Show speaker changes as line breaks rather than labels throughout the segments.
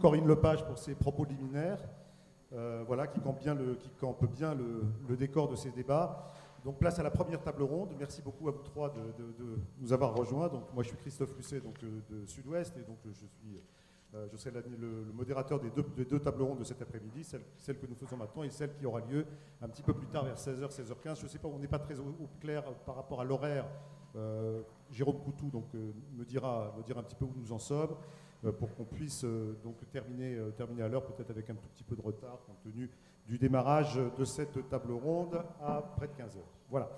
Corinne Lepage pour ses propos liminaires, voilà, qui campe bien le décor de ces débats. Donc place à la première table ronde. Merci beaucoup à vous trois de nous avoir rejoints. Donc moi je suis Christophe Lucet donc, de Sud-Ouest et donc je serai le modérateur des deux tables rondes de cet après-midi, celle que nous faisons maintenant et celle qui aura lieu un petit peu plus tard vers 16h, 16h15. Je ne sais pas, on n'est pas très au clair par rapport à l'horaire. Jérôme Coutou donc, me dira un petit peu où nous en sommes pour qu'on puisse donc terminer à l'heure, peut-être avec un tout petit peu de retard compte tenu du démarrage de cette table ronde à près de 15h. Voilà.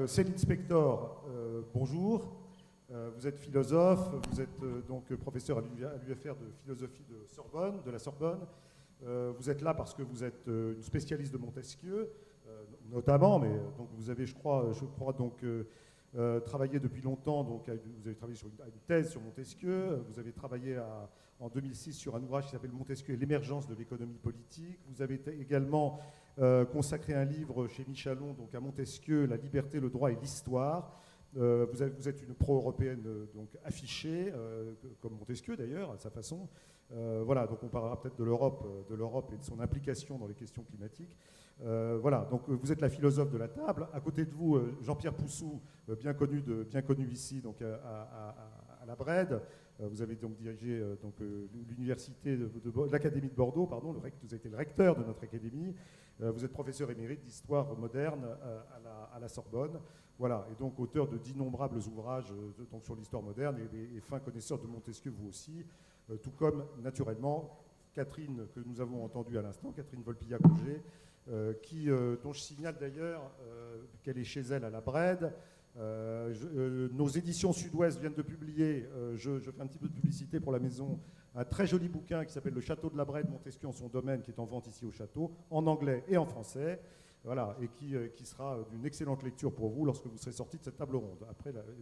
Céline Spector, bonjour. Vous êtes philosophe, vous êtes donc professeur à l'UFR de philosophie de la Sorbonne. Vous êtes là parce que vous êtes une spécialiste de Montesquieu, notamment, mais donc vous avez, je crois donc travaillé depuis longtemps. Donc vous avez travaillé sur une thèse sur Montesquieu. Vous avez travaillé en 2006 sur un ouvrage qui s'appelle Montesquieu et l'émergence de l'économie politique. Vous avez également consacré un livre chez Michalon donc à Montesquieu, La liberté, le droit et l'histoire. Vous êtes une pro-européenne donc affichée, comme Montesquieu d'ailleurs, à sa façon. Voilà, donc on parlera peut-être de l'Europe et de son implication dans les questions climatiques. Voilà, donc vous êtes la philosophe de la table. À côté de vous, Jean-Pierre Poussou, bien connu ici donc à la Brède. Vous avez donc dirigé l'université de l'Académie de Bordeaux, pardon. Vous avez été le recteur de notre académie. Vous êtes professeur émérite d'histoire moderne à la Sorbonne. Voilà, et donc auteur d'innombrables ouvrages donc sur l'histoire moderne et fin connaisseur de Montesquieu, vous aussi, tout comme naturellement Catherine, que nous avons entendue à l'instant, Catherine Volpillac-Auger, dont je signale d'ailleurs qu'elle est chez elle à la Brède. Nos éditions Sud-Ouest viennent de publier, je fais un petit peu de publicité pour la maison, un très joli bouquin qui s'appelle Le Château de la Brède, Montesquieu en son domaine, qui est en vente ici au château, en anglais et en français. Voilà, et qui sera d'une excellente lecture pour vous lorsque vous serez sorti de cette table ronde,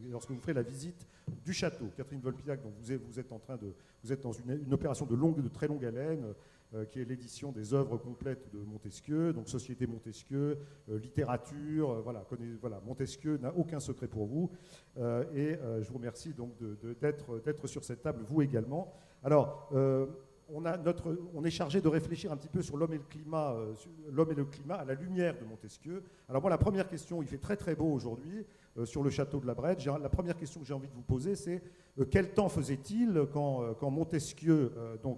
lorsque vous ferez la visite du château. Catherine Volpillac, donc vous êtes dans une opération de très longue haleine, qui est l'édition des œuvres complètes de Montesquieu, donc Société Montesquieu, littérature, voilà, Montesquieu n'a aucun secret pour vous, et je vous remercie donc d'être sur cette table, vous également. Alors, on est chargé de réfléchir un petit peu sur l'homme et le climat à la lumière de Montesquieu. Alors moi, la première question, il fait très très beau aujourd'hui sur le château de la Brède. La première question que j'ai envie de vous poser, c'est quel temps faisait-il quand Montesquieu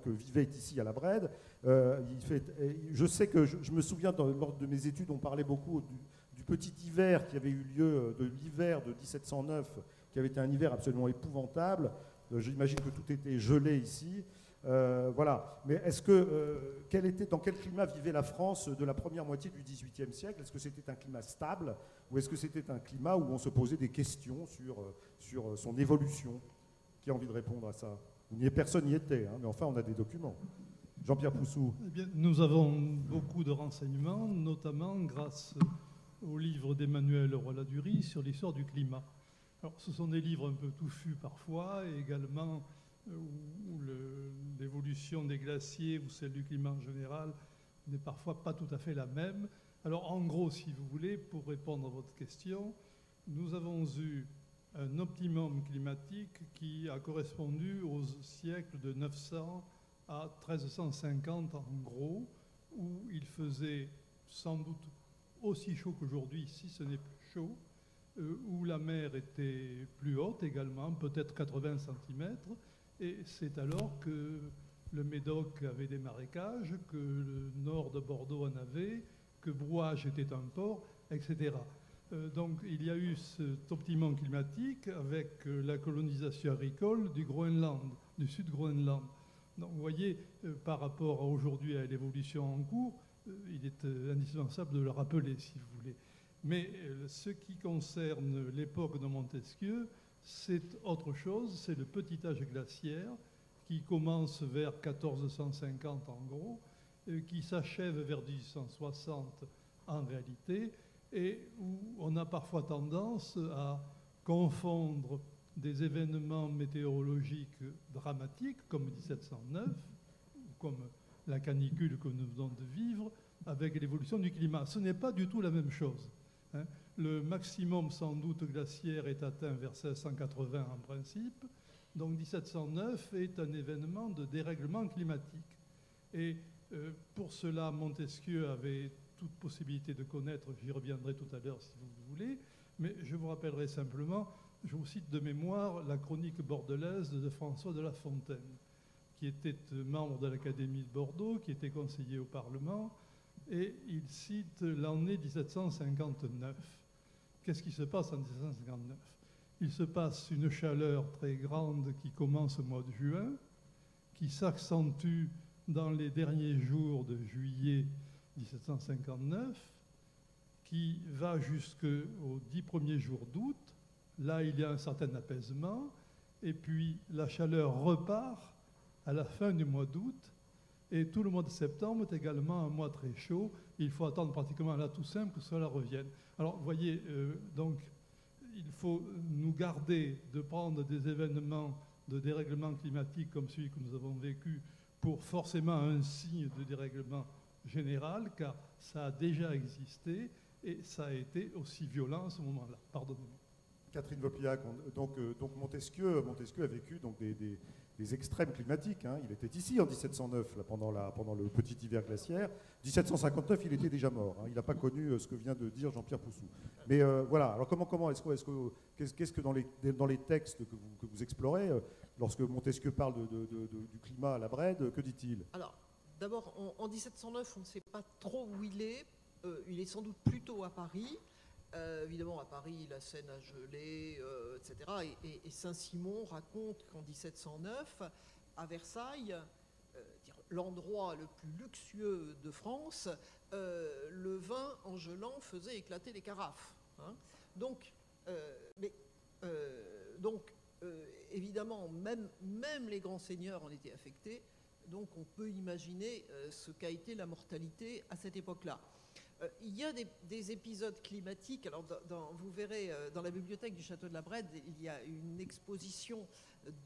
vivait ici à la Brède. Je sais que je me souviens, lors de mes études, on parlait beaucoup du petit hiver qui avait eu lieu, de l'hiver de 1709, qui avait été un hiver absolument épouvantable. J'imagine que tout était gelé ici. Voilà. Mais dans quel climat vivait la France de la première moitié du XVIIIe siècle? Est-ce que c'était un climat stable ou est-ce que c'était un climat où on se posait des questions sur son évolution? Qui a envie de répondre à ça? Personne n'y était, hein, mais enfin on a des documents. Jean-Pierre Poussou.
Eh bien, nous avons beaucoup de renseignements, notamment grâce au livre d'Emmanuel Roy-Ladurie sur l'histoire du climat. Alors, ce sont des livres un peu touffus parfois, et également où l'évolution des glaciers ou celle du climat en général n'est parfois pas tout à fait la même. Alors en gros, si vous voulez, pour répondre à votre question, nous avons eu un optimum climatique qui a correspondu aux siècles de 900 à 1350 en gros, où il faisait sans doute aussi chaud qu'aujourd'hui, si ce n'est plus chaud, où la mer était plus haute également, peut-être 80 cm. Et c'est alors que le Médoc avait des marécages, que le nord de Bordeaux en avait, que Brouage était un port, etc. Donc il y a eu cet optimum climatique avec la colonisation agricole du Groenland, du Sud-Groenland. Donc vous voyez, par rapport à aujourd'hui à l'évolution en cours, il est indispensable de le rappeler, si vous voulez. Mais ce qui concerne l'époque de Montesquieu, c'est autre chose, c'est le petit âge glaciaire qui commence vers 1450 en gros, qui s'achève vers 1860 en réalité, et où on a parfois tendance à confondre des événements météorologiques dramatiques comme 1709, comme la canicule que nous venons de vivre, avec l'évolution du climat. Ce n'est pas du tout la même chose. Hein. Le maximum sans doute glaciaire est atteint vers 1680 en principe, Donc 1709 est un événement de dérèglement climatique. Et pour cela, Montesquieu avait toute possibilité de connaître, j'y reviendrai tout à l'heure si vous le voulez, mais je vous rappellerai simplement, je vous cite de mémoire la chronique bordelaise de François de La Fontaine, qui était membre de l'Académie de Bordeaux, qui était conseiller au Parlement, et il cite l'année 1759. Qu'est-ce qui se passe en 1759 ? Il se passe une chaleur très grande qui commence au mois de juin, qui s'accentue dans les derniers jours de juillet 1759, qui va jusqu'aux 10 premiers jours d'août. Là, il y a un certain apaisement, et puis la chaleur repart à la fin du mois d'août, et tout le mois de septembre est également un mois très chaud. Il faut attendre pratiquement la Toussaint pour que cela revienne. Alors, vous voyez, donc, il faut nous garder de prendre des événements de dérèglement climatique comme celui que nous avons vécu pour forcément un signe de dérèglement général, car ça a déjà existé et ça a été aussi violent à ce moment-là. Pardonnez-moi.
Catherine Vopillac, donc Montesquieu a vécu donc des extrêmes climatiques. Hein. Il était ici en 1709, là, pendant le petit hiver glaciaire. 1759, il était déjà mort. Hein. Il n'a pas connu ce que vient de dire Jean-Pierre Poussou. Mais voilà. Alors comment qu'est-ce que dans les textes que vous explorez, lorsque Montesquieu parle du climat à la Brède, que dit-il ?
Alors, d'abord, en 1709, on ne sait pas trop où il est. Il est sans doute plutôt à Paris. Évidemment, à Paris, la Seine a gelé, etc. Et Saint-Simon raconte qu'en 1709, à Versailles, l'endroit le plus luxueux de France, le vin en gelant faisait éclater les carafes. Hein. Donc, évidemment, même les grands seigneurs en étaient affectés. Donc, on peut imaginer ce qu'a été la mortalité à cette époque-là. Il y a des épisodes climatiques. Alors, vous verrez, dans la bibliothèque du château de la Brède, il y a une exposition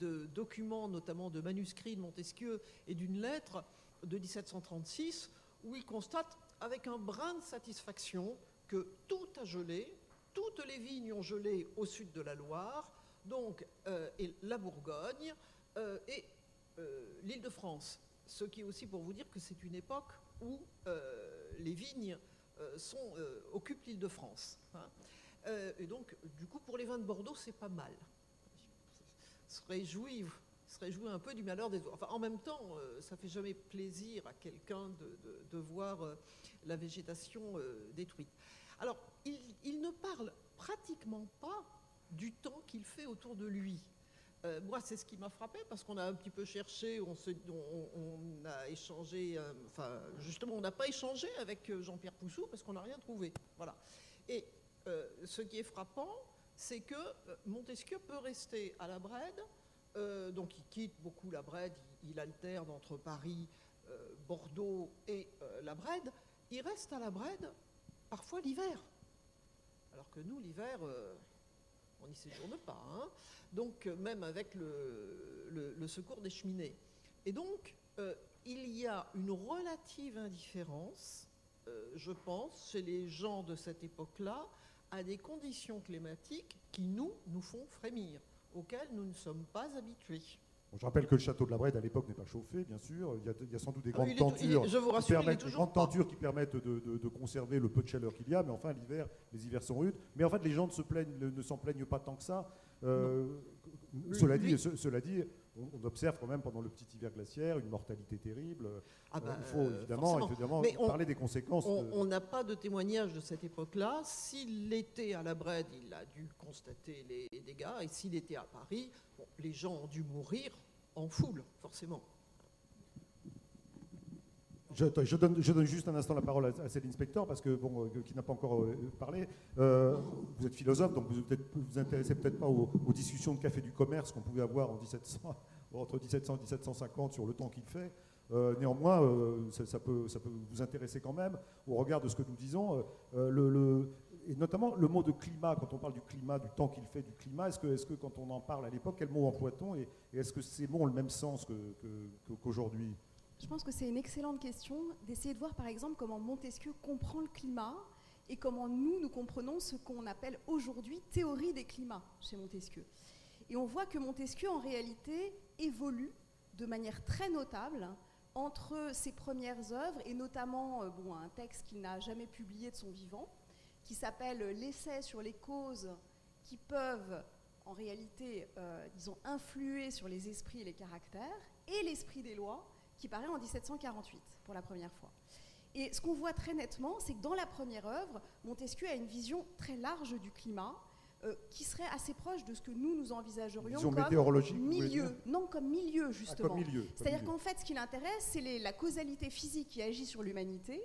de documents, notamment de manuscrits de Montesquieu et d'une lettre de 1736, où il constate avec un brin de satisfaction que tout a gelé, toutes les vignes ont gelé au sud de la Loire, donc et la Bourgogne et l'Île-de-France. Ce qui est aussi pour vous dire que c'est une époque où les vignes occupent l'Île-de-France. Hein. Et donc, du coup, pour les vins de Bordeaux, c'est pas mal. Se réjouit un peu du malheur des autres. Enfin, en même temps, ça fait jamais plaisir à quelqu'un de voir la végétation détruite. Alors, il ne parle pratiquement pas du temps qu'il fait autour de lui. Moi, c'est ce qui m'a frappé, parce qu'on a un petit peu cherché, on a échangé, justement, on n'a pas échangé avec Jean-Pierre Poussou, parce qu'on n'a rien trouvé. Voilà. Et ce qui est frappant, c'est que Montesquieu peut rester à la Brède, donc il quitte beaucoup la Brède, il alterne entre Paris, Bordeaux et la Brède. Il reste à la Brède, parfois l'hiver. Alors que nous, l'hiver... on n'y séjourne pas, hein. Donc même avec le secours des cheminées. Et donc, il y a une relative indifférence, je pense, chez les gens de cette époque-là, à des conditions climatiques qui nous font frémir, auxquelles nous ne sommes pas habitués.
Bon, je rappelle que le château de la Brède, à l'époque, n'est pas chauffé, bien sûr. Il y a sans doute des grandes tentures, qui permettent de conserver le peu de chaleur qu'il y a, mais enfin, les hivers sont rudes. Mais en fait, les gens ne s'en plaignent pas tant que ça. Cela dit, on observe quand même pendant le petit hiver glaciaire une mortalité terrible. Il faut évidemment parler des conséquences.
On n'a pas de témoignage de cette époque-là. S'il était à la Brède, il a dû constater les dégâts. Et s'il était à Paris, les gens ont dû mourir en foule, forcément.
Je donne juste un instant la parole à Céline Spector, parce que qui n'a pas encore parlé. Vous êtes philosophe, donc vous vous intéressez peut-être pas aux discussions de café du commerce qu'on pouvait avoir entre 1700 et 1750 sur le temps qu'il fait. Néanmoins, ça peut vous intéresser quand même au regard de ce que nous disons. Et notamment le mot de climat, quand on parle du climat, du temps qu'il fait, du climat, est-ce que quand on en parle à l'époque, quel mot emploie-t-on, et est-ce que ces mots ont le même sens qu'aujourd'hui ?
Je pense que c'est une excellente question d'essayer de voir par exemple comment Montesquieu comprend le climat et comment nous comprenons ce qu'on appelle aujourd'hui théorie des climats chez Montesquieu. Et on voit que Montesquieu, en réalité, évolue de manière très notable entre ses premières œuvres, et notamment un texte qu'il n'a jamais publié de son vivant, qui s'appelle « L'essai sur les causes qui peuvent, en réalité, influer sur les esprits et les caractères », et « L'esprit des lois », qui paraît en 1748, pour la première fois. Et ce qu'on voit très nettement, c'est que dans la première œuvre, Montesquieu a une vision très large du climat, qui serait assez proche de ce que nous envisagerions
vision
comme
météorologique,
milieu. Non, comme milieu, justement.
Comme milieu.
C'est-à-dire qu'en fait, ce qui l'intéresse, c'est la causalité physique qui agit sur l'humanité,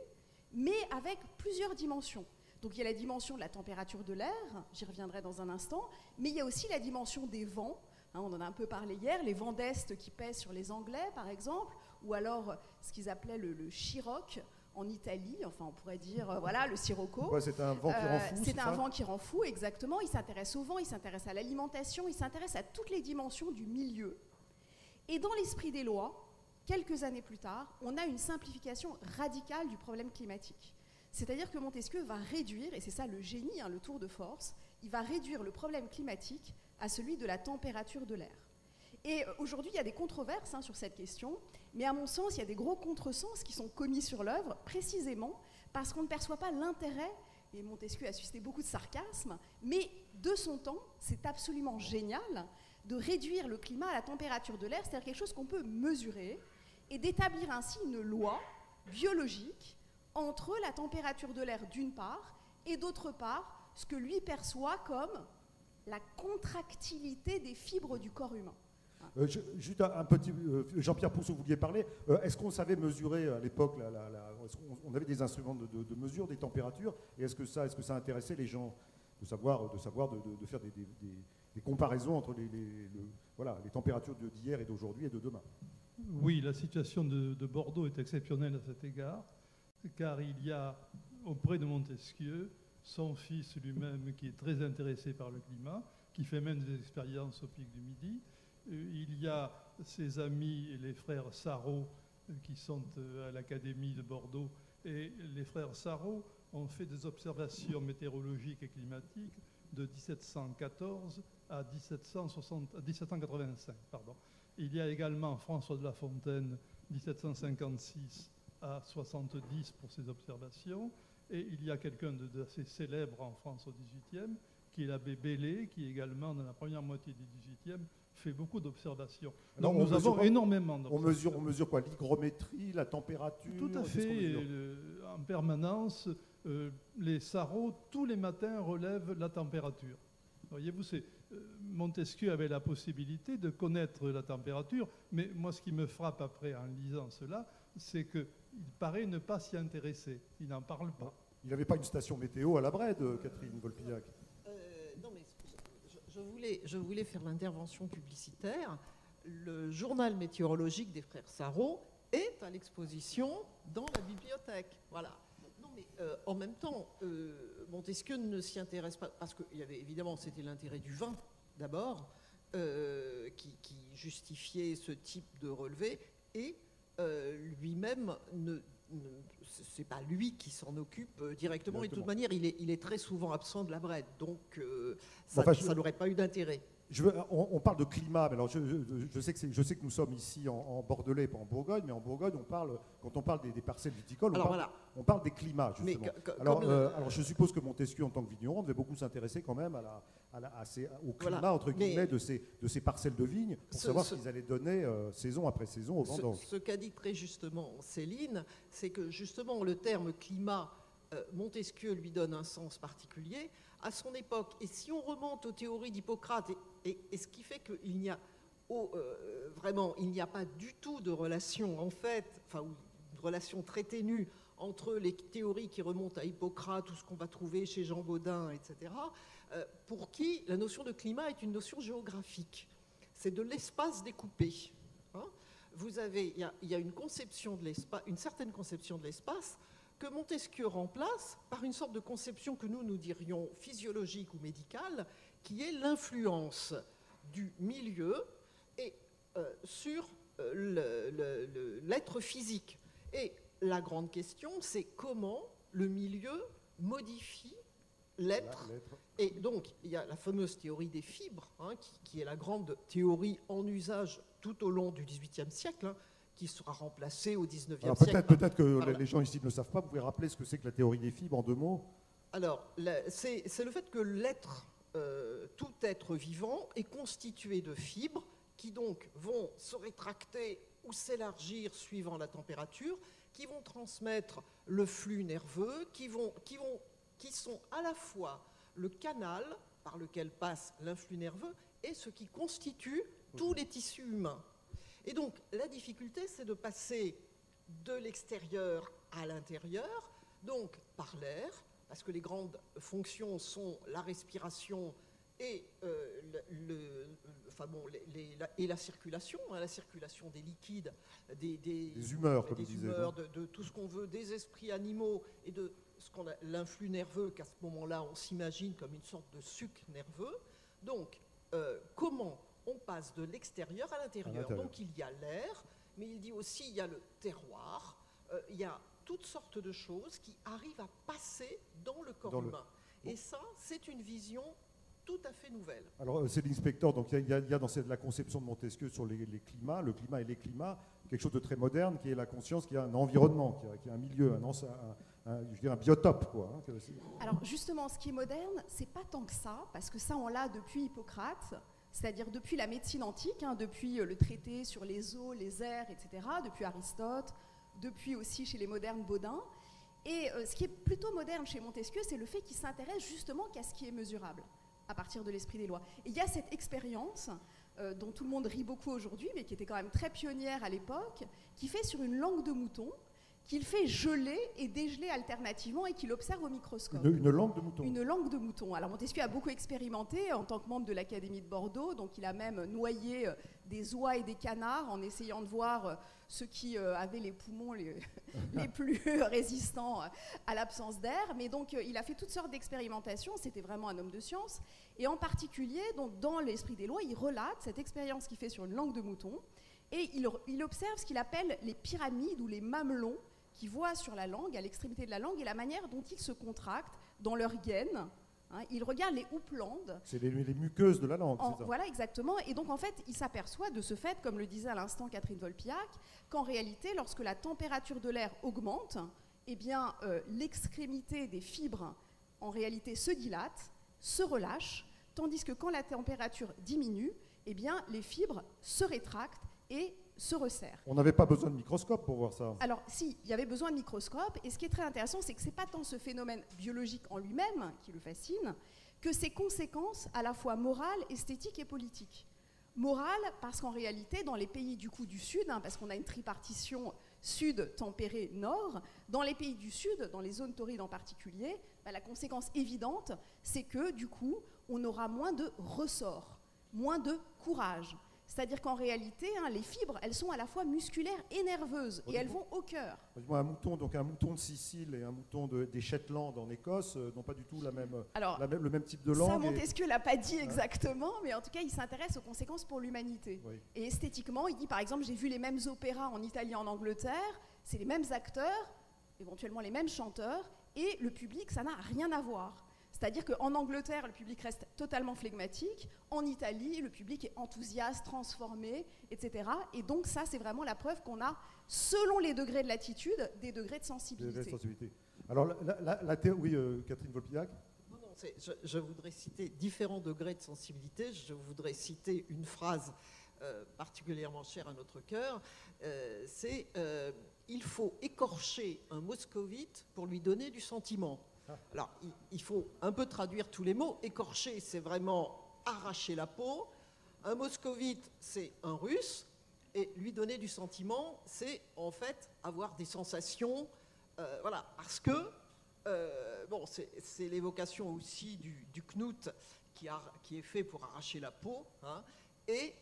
mais avec plusieurs dimensions. Donc il y a la dimension de la température de l'air, j'y reviendrai dans un instant, mais il y a aussi la dimension des vents. On en a un peu parlé hier, les vents d'Est qui pèsent sur les Anglais, par exemple, ou alors ce qu'ils appelaient le Scirocco en Italie, enfin on pourrait dire, le Sirocco.
Ouais, c'est un vent qui rend fou.
C'est un vent qui rend fou, exactement. Il s'intéresse au vent, il s'intéresse à l'alimentation, il s'intéresse à toutes les dimensions du milieu. Et dans l'esprit des lois, quelques années plus tard, on a une simplification radicale du problème climatique. C'est-à-dire que Montesquieu va réduire, et c'est ça le génie, le tour de force, il va réduire le problème climatique à celui de la température de l'air. Et aujourd'hui, il y a des controverses sur cette question, mais à mon sens, il y a des gros contresens qui sont commis sur l'œuvre, précisément parce qu'on ne perçoit pas l'intérêt, et Montesquieu a suscité beaucoup de sarcasme, mais de son temps, c'est absolument génial de réduire le climat à la température de l'air, c'est-à-dire quelque chose qu'on peut mesurer, et d'établir ainsi une loi biologique entre la température de l'air d'une part, et d'autre part, ce que lui perçoit comme la contractilité des fibres du corps humain.
Juste un petit... Jean-Pierre Pousseau, vous vouliez parler. Est-ce qu'on savait mesurer à l'époque, est-ce qu'on avait des instruments de mesure des températures, et est-ce que ça intéressait les gens de faire des comparaisons entre les températures d'hier et d'aujourd'hui et de demain?
Oui, la situation de Bordeaux est exceptionnelle à cet égard, car il y a auprès de Montesquieu son fils lui-même qui est très intéressé par le climat, qui fait même des expériences au pic du Midi. Il y a ses amis, les frères Sarraut, qui sont à l'Académie de Bordeaux, et les frères Sarraut ont fait des observations météorologiques et climatiques de 1714 à 1785. Il y a également François de La Fontaine, 1756 à 70 pour ses observations, et il y a quelqu'un d'assez célèbre en France au XVIIIe, qui est l'abbé Bellay, qui également, dans la première moitié du XVIIIe, fait beaucoup d'observations. Donc nous avons énormément d'observations.
On mesure quoi? L'hygrométrie, la température?
Tout à fait. En permanence, les Sarraut, tous les matins, relèvent la température. Voyez-vous, Montesquieu avait la possibilité de connaître la température, mais moi, ce qui me frappe après en lisant cela, c'est qu'il paraît ne pas s'y intéresser. Il n'en parle pas.
Il n'avait pas une station météo à la Brède, Catherine Volpillac?
Non, mais je voulais faire l'intervention publicitaire. Le journal météorologique des frères Sarraut est à l'exposition dans la bibliothèque. Voilà. Non, mais en même temps, Montesquieu ne s'y intéresse pas, parce qu'il y avait évidemment, c'était l'intérêt du vin, d'abord, qui justifiait ce type de relevé, et lui-même c'est pas lui qui s'en occupe directement. Et de toute manière, il est très souvent absent de la Brède, donc ça n'aurait pas eu d'intérêt.
On parle de climat, mais alors je sais que nous sommes ici en Bordelais, pas en Bourgogne, mais en Bourgogne, quand on parle des parcelles viticoles, on parle des climats, justement. Alors je suppose que Montesquieu, en tant que vigneron, devait beaucoup s'intéresser quand même au climat, entre guillemets, de ces parcelles de vignes, pour savoir ce qu'ils allaient donner saison après saison aux vendanges.
Ce qu'a dit très justement Céline, c'est que justement le terme climat, Montesquieu lui donne un sens particulier à son époque. Et si on remonte aux théories d'Hippocrate, et ce qui fait qu'il n'y a vraiment, il n'y a pas du tout de relation, en fait, une relation très ténue entre les théories qui remontent à Hippocrate ou ce qu'on va trouver chez Jean Bodin, etc., pour qui la notion de climat est une notion géographique. C'est de l'espace découpé. Il y a une conception de l'espace, une certaine conception de l'espace que Montesquieu remplace par une sorte de conception que nous dirions physiologique ou médicale, qui est l'influence du milieu et sur l'être physique. Et la grande question, c'est comment le milieu modifie l'être. Et donc, il y a la fameuse théorie des fibres, hein, qui est la grande théorie en usage tout au long du XVIIIe siècle, hein, qui sera remplacée au XIXe siècle.
Peut-être que les gens ici ne le savent pas. Vous pouvez rappeler ce que c'est que la théorie des fibres en 2 mots?
Alors, c'est le fait que l'être, tout être vivant, est constitué de fibres qui donc vont se rétracter ou s'élargir suivant la température, qui vont transmettre le flux nerveux, qui sont à la fois le canal par lequel passe l'influx nerveux et ce qui constitue tous les tissus humains. Et donc, la difficulté, c'est de passer de l'extérieur à l'intérieur, donc par l'air, parce que les grandes fonctions sont la respiration et, la circulation, hein, la circulation des liquides,
des humeurs, comme
des
disait,
humeurs, de tout ce qu'on veut, des esprits animaux et de ce qu'on a l'influx nerveux qu'à ce moment-là on s'imagine comme une sorte de suc nerveux. Donc, comment on passe de l'extérieur à l'intérieur? Donc il y a l'air, mais il dit aussi il y a le terroir, il y a toutes sortes de choses qui arrivent à passer dans le corps humain. Et ça, c'est une vision tout à fait nouvelle.
Alors, Céline Spector, donc il y a dans la conception de Montesquieu sur les climats, le climat et les climats, quelque chose de très moderne qui est la conscience qu'il y a un environnement, qu'il y a un milieu, je dirais un biotope, quoi. Hein,
alors justement, ce qui est moderne, c'est pas tant que ça, parce que ça on l'a depuis Hippocrate, c'est-à-dire depuis la médecine antique, hein, depuis le traité sur les eaux, les airs, etc., depuis Aristote, depuis aussi chez les modernes Baudin. Et ce qui est plutôt moderne chez Montesquieu, c'est le fait qu'il s'intéresse justement qu'à ce qui est mesurable, à partir de l'esprit des lois. Et il y a cette expérience dont tout le monde rit beaucoup aujourd'hui, mais qui était quand même très pionnière à l'époque, qui fait sur une langue de mouton, qu'il fait geler et dégeler alternativement et qu'il observe au microscope.
Une langue de mouton.
Une langue de mouton. Alors Montesquieu a beaucoup expérimenté en tant que membre de l'Académie de Bordeaux, donc il a même noyé des oies et des canards en essayant de voir ceux qui avaient les poumons les plus résistants à l'absence d'air. Mais donc il a fait toutes sortes d'expérimentations, c'était vraiment un homme de science. Et en particulier, donc, dans l'esprit des lois, il relate cette expérience qu'il fait sur une langue de mouton et il observe ce qu'il appelle les pyramides ou les mamelons qui voient sur la langue, à l'extrémité de la langue, et la manière dont ils se contractent dans leur gaine. Hein, il regarde les houplandes.
C'est les muqueuses de la langue, c'est ça.
Voilà, exactement. Et donc, en fait, il s'aperçoit de ce fait, comme le disait à l'instant Catherine Volpiac, qu'en réalité, lorsque la température de l'air augmente, eh bien, l'extrémité des fibres, en réalité, se dilate, se relâche, tandis que quand la température diminue, eh bien, les fibres se rétractent et se resserre.
On n'avait pas besoin de microscope pour voir ça.
Alors, si, il y avait besoin de microscope, et ce qui est très intéressant, c'est que ce n'est pas tant ce phénomène biologique en lui-même qui le fascine, que ses conséquences à la fois morales, esthétiques et politiques. Morale, parce qu'en réalité, dans les pays du Sud, hein, parce qu'on a une tripartition sud, tempéré, nord, dans les pays du Sud, dans les zones torrides en particulier, la conséquence évidente, c'est que du coup, on aura moins de ressort, moins de courage. C'est-à-dire qu'en réalité, hein, les fibres, elles sont à la fois musculaires et nerveuses, et elles vont au cœur.
Un mouton de Sicile et un mouton des Shetland en Écosse n'ont pas du tout le même type de langue.
Ça, Montesquieu ne l'a pas dit exactement, mais en tout cas, il s'intéresse aux conséquences pour l'humanité.
Oui.
Et esthétiquement, il dit, par exemple, j'ai vu les mêmes opéras en Italie et en Angleterre, c'est les mêmes acteurs, éventuellement les mêmes chanteurs, et le public, ça n'a rien à voir. C'est-à-dire qu'en Angleterre, le public reste totalement flegmatique. En Italie, le public est enthousiaste, transformé, etc. Et donc ça, c'est vraiment la preuve qu'on a, selon les degrés de latitude, des degrés de sensibilité.
Alors, oui, Catherine Volpiac.
Non, je voudrais citer différents degrés de sensibilité. Je voudrais citer une phrase particulièrement chère à notre cœur. C'est « Il faut écorcher un moscovite pour lui donner du sentiment ». Alors, il faut un peu traduire tous les mots. Écorcher, c'est vraiment arracher la peau. Un moscovite, c'est un russe. Et lui donner du sentiment, c'est en fait avoir des sensations. Voilà, parce que, c'est l'évocation aussi du knout qui est fait pour arracher la peau. Hein, et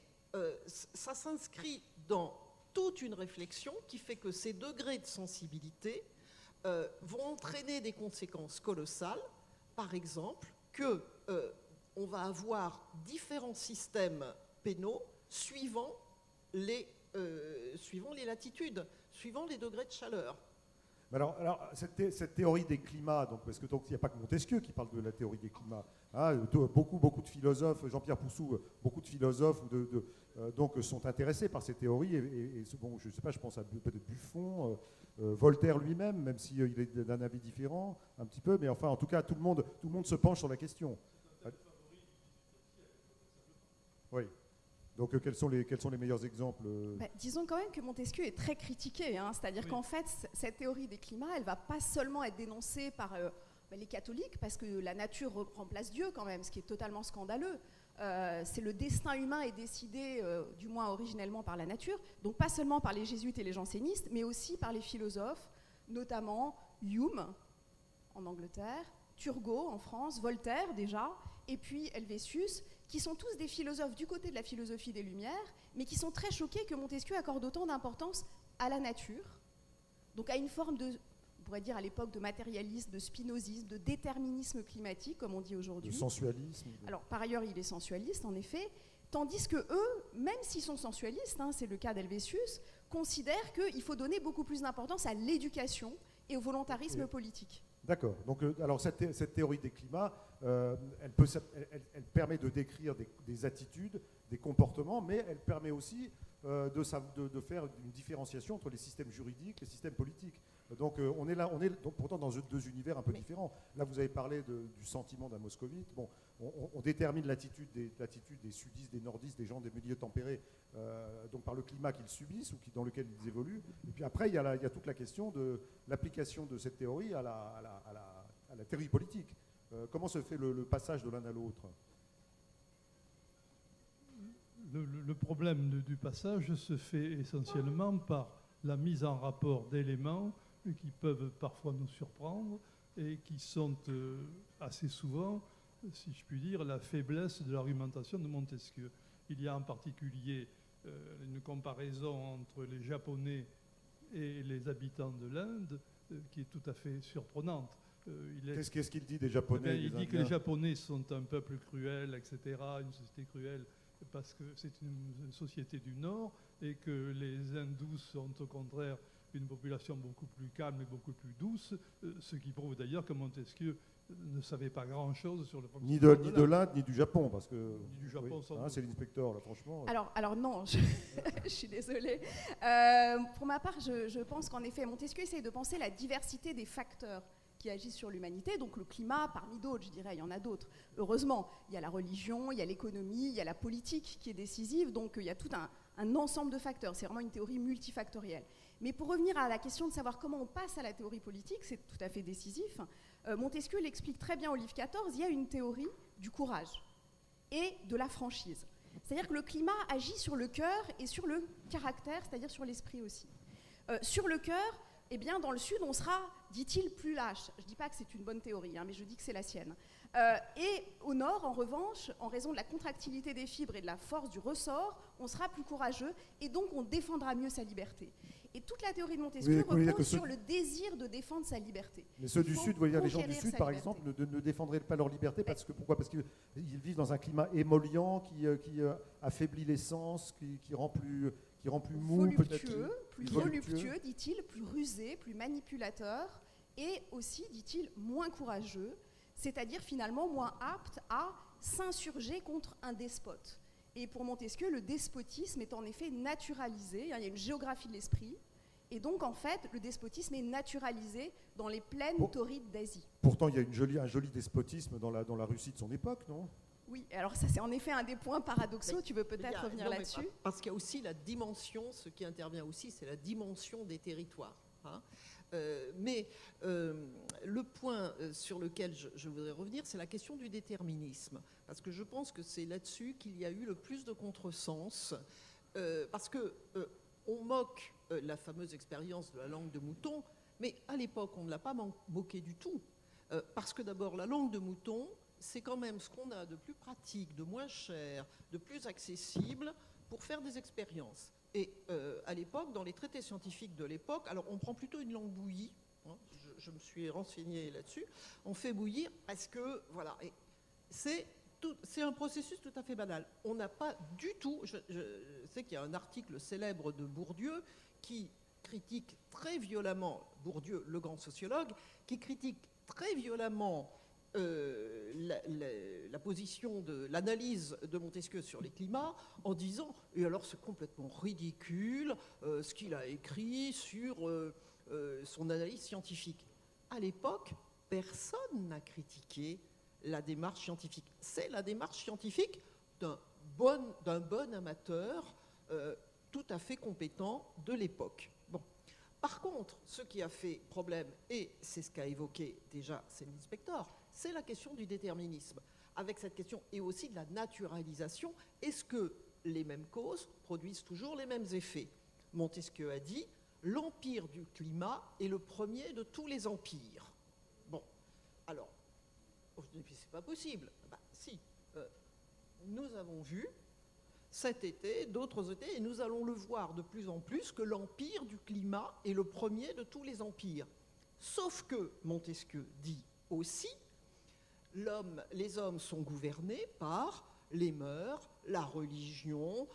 ça s'inscrit dans toute une réflexion qui fait que ces degrés de sensibilité vont entraîner des conséquences colossales. Par exemple, on va avoir différents systèmes pénaux suivant les latitudes, suivant les degrés de chaleur.
Mais alors cette théorie des climats, donc, parce que donc, il n'y a pas que Montesquieu qui parle de la théorie des climats. Hein, beaucoup de philosophes, Jean-Pierre Poussou, beaucoup de philosophes donc, sont intéressés par ces théories. Et bon, je ne sais pas, je pense à peut-être Buffon, Voltaire lui-même, même s'il est d'un avis différent, un petit peu. Mais enfin, en tout cas, tout le monde se penche sur la question. Oui. Donc, quels sont les meilleurs exemples
Disons quand même que Montesquieu est très critiqué. Hein, c'est-à-dire qu'en fait, cette théorie des climats, elle ne va pas seulement être dénoncée par les catholiques, parce que la nature remplace Dieu quand même, ce qui est totalement scandaleux. C'est le destin humain est décidé, du moins originellement, par la nature. Donc pas seulement par les jésuites et les jansénistes, mais aussi par les philosophes, notamment Hume en Angleterre, Turgot en France, Voltaire déjà, et puis Helvétius, qui sont tous des philosophes du côté de la philosophie des Lumières, mais qui sont très choqués que Montesquieu accorde autant d'importance à la nature, donc à une forme de, on pourrait dire à l'époque, de matérialisme, de spinozisme, de déterminisme climatique, comme on dit aujourd'hui.
De sensualisme.
Alors, par ailleurs, il est sensualiste, en effet, tandis que eux, même s'ils sont sensualistes, hein, c'est le cas d'Helvétius, considèrent qu'il faut donner beaucoup plus d'importance à l'éducation et au volontarisme politique.
D'accord. Donc, alors cette théorie des climats, elle permet de décrire des attitudes, des comportements, mais elle permet aussi de faire une différenciation entre les systèmes juridiques et les systèmes politiques. Donc, on est donc pourtant dans deux univers un peu différents. Là, vous avez parlé du sentiment d'un moscovite. Bon, on détermine l'attitude des sudistes, des nordistes, des gens des milieux tempérés, donc par le climat qu'ils subissent ou dans lequel ils évoluent. Et puis après, il y a toute la question de l'application de cette théorie à la théorie politique. Comment se fait le passage de l'un à l'autre ?
Le problème du passage se fait essentiellement par la mise en rapport d'éléments qui peuvent parfois nous surprendre et qui sont assez souvent, si je puis dire, la faiblesse de l'argumentation de Montesquieu. Il y a en particulier une comparaison entre les Japonais et les habitants de l'Inde qui est tout à fait surprenante.
Qu'est-ce qu'il dit des Japonais?
Il dit que les Japonais sont un peuple cruel, etc., une société cruelle, parce que c'est une société du Nord, et que les hindous sont au contraire une population beaucoup plus calme et beaucoup plus douce, ce qui prouve d'ailleurs que Montesquieu ne savait pas grand-chose sur le fonctionnement
ni de l'Inde, ni du Japon, parce que
ni du Japon,
oui, c'est l'inspecteur, là, franchement.
Alors non, je suis désolée. Pour ma part, je pense qu'en effet, Montesquieu essaye de penser la diversité des facteurs qui agissent sur l'humanité, donc le climat parmi d'autres, je dirais, il y en a d'autres. Heureusement, il y a la religion, il y a l'économie, il y a la politique qui est décisive, donc il y a tout un ensemble de facteurs. C'est vraiment une théorie multifactorielle. Mais pour revenir à la question de savoir comment on passe à la théorie politique, c'est tout à fait décisif. Montesquieu l'explique très bien au livre 14, il y a une théorie du courage et de la franchise. C'est-à-dire que le climat agit sur le cœur et sur le caractère, c'est-à-dire sur l'esprit aussi. Sur le cœur, eh bien, dans le Sud, on sera, dit-il, plus lâche. Je ne dis pas que c'est une bonne théorie, hein, mais je dis que c'est la sienne. Et au Nord, en revanche, en raison de la contractilité des fibres et de la force du ressort, on sera plus courageux et donc on défendra mieux sa liberté. Et toute la théorie de Montesquieu repose sur le désir de défendre sa liberté.
Mais ceux du Sud, vous voyez, les gens du Sud, par exemple, ne défendraient pas leur liberté parce que, pourquoi ? Parce qu'ils vivent dans un climat émollient qui affaiblit les sens, qui rend plus mou,
peut-être. Plus voluptueux, dit-il, plus rusé, plus manipulateur et aussi, dit-il, moins courageux, c'est-à-dire finalement moins apte à s'insurger contre un despote. Et pour Montesquieu, le despotisme est en effet naturalisé, il y a une géographie de l'esprit, et donc en fait, le despotisme est naturalisé dans les plaines torrides d'Asie.
Pourtant, il y a un joli despotisme dans la Russie de son époque, non ?
Oui, alors ça c'est en effet un des points paradoxaux, tu veux peut-être revenir là-dessus ?
Parce qu'il y a aussi la dimension, ce qui intervient aussi, c'est la dimension des territoires. Hein. Mais le point sur lequel je voudrais revenir, c'est la question du déterminisme. Parce que je pense que c'est là-dessus qu'il y a eu le plus de contresens. Parce qu'on moque la fameuse expérience de la langue de mouton, mais à l'époque, on ne l'a pas moqué du tout. Parce que d'abord, la langue de mouton, c'est quand même ce qu'on a de plus pratique, de moins cher, de plus accessible pour faire des expériences. Et à l'époque, dans les traités scientifiques de l'époque, alors on prend plutôt une langue bouillie, hein, je me suis renseignée là-dessus, on fait bouillir parce que, voilà, et c'est un processus tout à fait banal. On n'a pas du tout, je sais qu'il y a un article célèbre de Bourdieu qui critique très violemment, Bourdieu, le grand sociologue, qui critique très violemment la position de l'analyse de Montesquieu sur les climats en disant « et alors c'est complètement ridicule ce qu'il a écrit sur son analyse scientifique ». À l'époque, personne n'a critiqué la démarche scientifique. C'est la démarche scientifique d'un bon amateur tout à fait compétent de l'époque. Bon. Par contre, ce qui a fait problème, et c'est ce qu'a évoqué déjà Céline Spector, c'est la question du déterminisme. Avec cette question, et aussi de la naturalisation, est-ce que les mêmes causes produisent toujours les mêmes effets? Montesquieu a dit, l'empire du climat est le premier de tous les empires. Bon, alors, c'est pas possible. Ben, si, nous avons vu cet été, d'autres étés, et nous allons le voir de plus en plus, que l'empire du climat est le premier de tous les empires. Sauf que, Montesquieu dit aussi, les hommes sont gouvernés par les mœurs, la religion,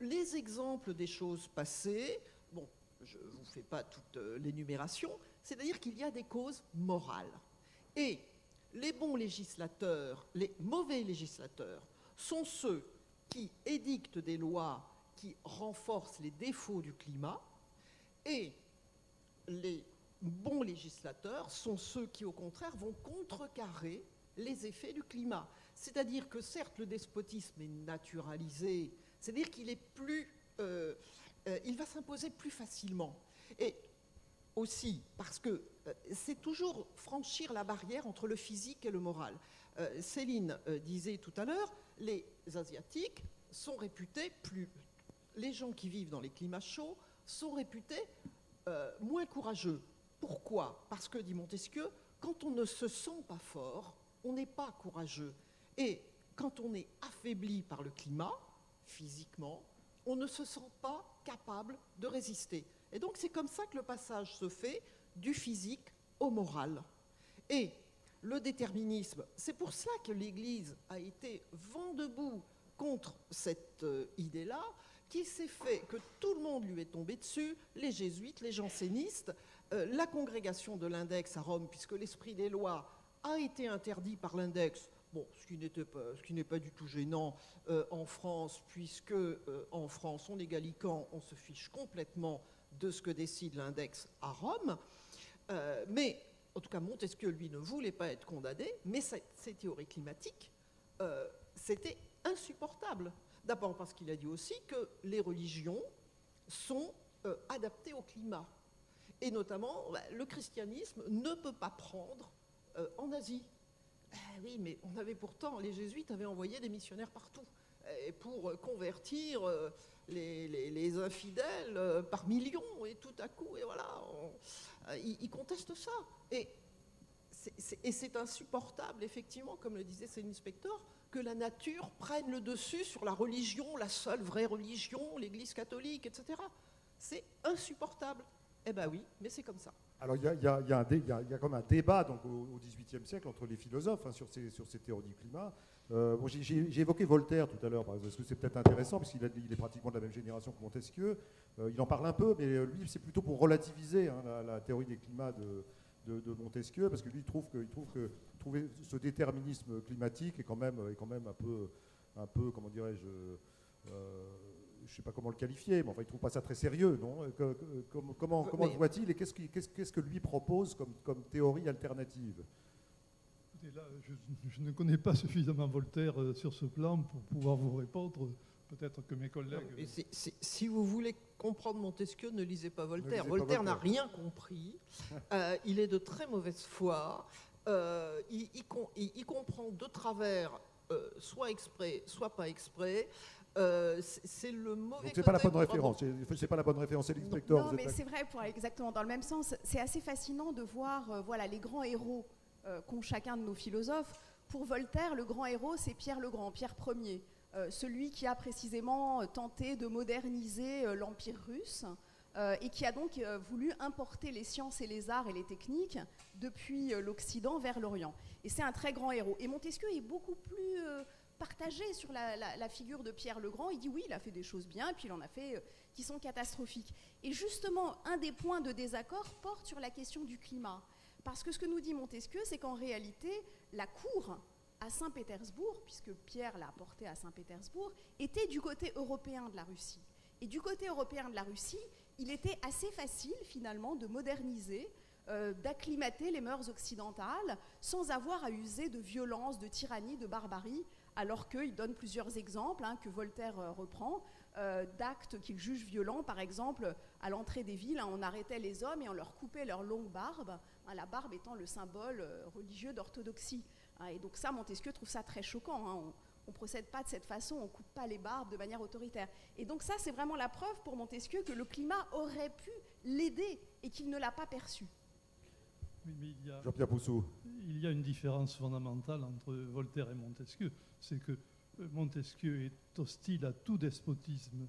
les exemples des choses passées. Bon, je ne vous fais pas toute l'énumération, c'est-à-dire qu'il y a des causes morales. Et les bons législateurs, les mauvais législateurs, sont ceux qui édictent des lois qui renforcent les défauts du climat, et les bons législateurs sont ceux qui, au contraire, vont contrecarrer les effets du climat. C'est-à-dire que, certes, le despotisme est naturalisé, c'est-à-dire qu'il est plus, il va s'imposer plus facilement. Et aussi, parce que c'est toujours franchir la barrière entre le physique et le moral. Céline disait tout à l'heure, les Asiatiques sont réputés les gens qui vivent dans les climats chauds sont réputés moins courageux. Pourquoi? Parce que, dit Montesquieu, quand on ne se sent pas fort, on n'est pas courageux. Et quand on est affaibli par le climat, physiquement, on ne se sent pas capable de résister. Et donc c'est comme ça que le passage se fait du physique au moral. Et le déterminisme, c'est pour cela que l'Église a été vent debout contre cette idée-là, qui s'est fait que tout le monde lui est tombé dessus, les jésuites, les jansénistes, la congrégation de l'Index à Rome, puisque l'esprit des lois a été interdit par l'Index, bon, ce qui n'est pas du tout gênant en France, puisque en France, on est gallican, on se fiche complètement de ce que décide l'Index à Rome, mais en tout cas, Montesquieu, lui, ne voulait pas être condamné, mais ces théories climatiques, c'était insupportable. D'abord parce qu'il a dit aussi que les religions sont adaptées au climat. Et notamment, le christianisme ne peut pas prendre en Asie. Oui, mais on avait pourtant, les jésuites avaient envoyé des missionnaires partout pour convertir les infidèles par millions, et tout à coup, et voilà, ils contestent ça. Et c'est insupportable, effectivement, comme le disait Céline Spector, que la nature prenne le dessus sur la religion, la seule vraie religion, l'Église catholique, etc. C'est insupportable. Eh bien oui, mais c'est comme ça.
Alors il y a comme un débat donc, au XVIIIe siècle entre les philosophes sur ces théories du climat. Bon, j'ai évoqué Voltaire tout à l'heure, parce que c'est peut-être intéressant, parce qu'il est pratiquement de la même génération que Montesquieu. Il en parle un peu, mais lui, c'est plutôt pour relativiser la théorie des climats de Montesquieu, parce que lui, il trouve que trouver ce déterminisme climatique est quand même un peu comment dirais-je, je ne sais pas comment le qualifier, mais enfin, il ne trouve pas ça très sérieux, non? Comment le voit-il, et qu'est-ce que lui propose comme théorie alternative?
Écoutez, là, je ne connais pas suffisamment Voltaire sur ce plan pour pouvoir vous répondre. Peut-être que mes collègues...
Si vous voulez comprendre Montesquieu, ne lisez pas Voltaire. Voltaire n'a rien compris. Il est de très mauvaise foi. Il comprend de travers, soit exprès, soit pas exprès. C'est le mauvais côté.
C'est pas la bonne référence. C'est pas la bonne référence. C'est l'inspecteur.
Non, mais c'est vrai, pour aller exactement dans le même sens. C'est assez fascinant de voir, voilà, les grands héros qu'ont chacun de nos philosophes. Pour Voltaire, le grand héros, c'est Pierre le Grand, Pierre Ier. Celui qui a précisément tenté de moderniser l'Empire russe et qui a donc voulu importer les sciences et les arts et les techniques depuis l'Occident vers l'Orient. Et c'est un très grand héros. Et Montesquieu est beaucoup plus partagé sur la figure de Pierre le Grand. Il dit oui, il a fait des choses bien, et puis il en a fait qui sont catastrophiques. Et justement, un des points de désaccord porte sur la question du climat. Parce que ce que nous dit Montesquieu, c'est qu'en réalité, la cour à Saint-Pétersbourg, puisque Pierre l'a apporté à Saint-Pétersbourg, était du côté européen de la Russie. Et du côté européen de la Russie, il était assez facile finalement de moderniser, d'acclimater les mœurs occidentales sans avoir à user de violence, de tyrannie, de barbarie, alors qu'il donne plusieurs exemples que Voltaire reprend, d'actes qu'il juge violents. Par exemple, à l'entrée des villes, on arrêtait les hommes et on leur coupait leur longue barbe, la barbe étant le symbole religieux d'orthodoxie. Et donc ça, Montesquieu trouve ça très choquant. On ne procède pas de cette façon, on ne coupe pas les barbes de manière autoritaire. Et donc ça, c'est vraiment la preuve pour Montesquieu que le climat aurait pu l'aider et qu'il ne l'a pas perçu.
Oui, mais
Jean-Pierre Poussou.
Il y a une différence fondamentale entre Voltaire et Montesquieu. C'est que Montesquieu est hostile à tout despotisme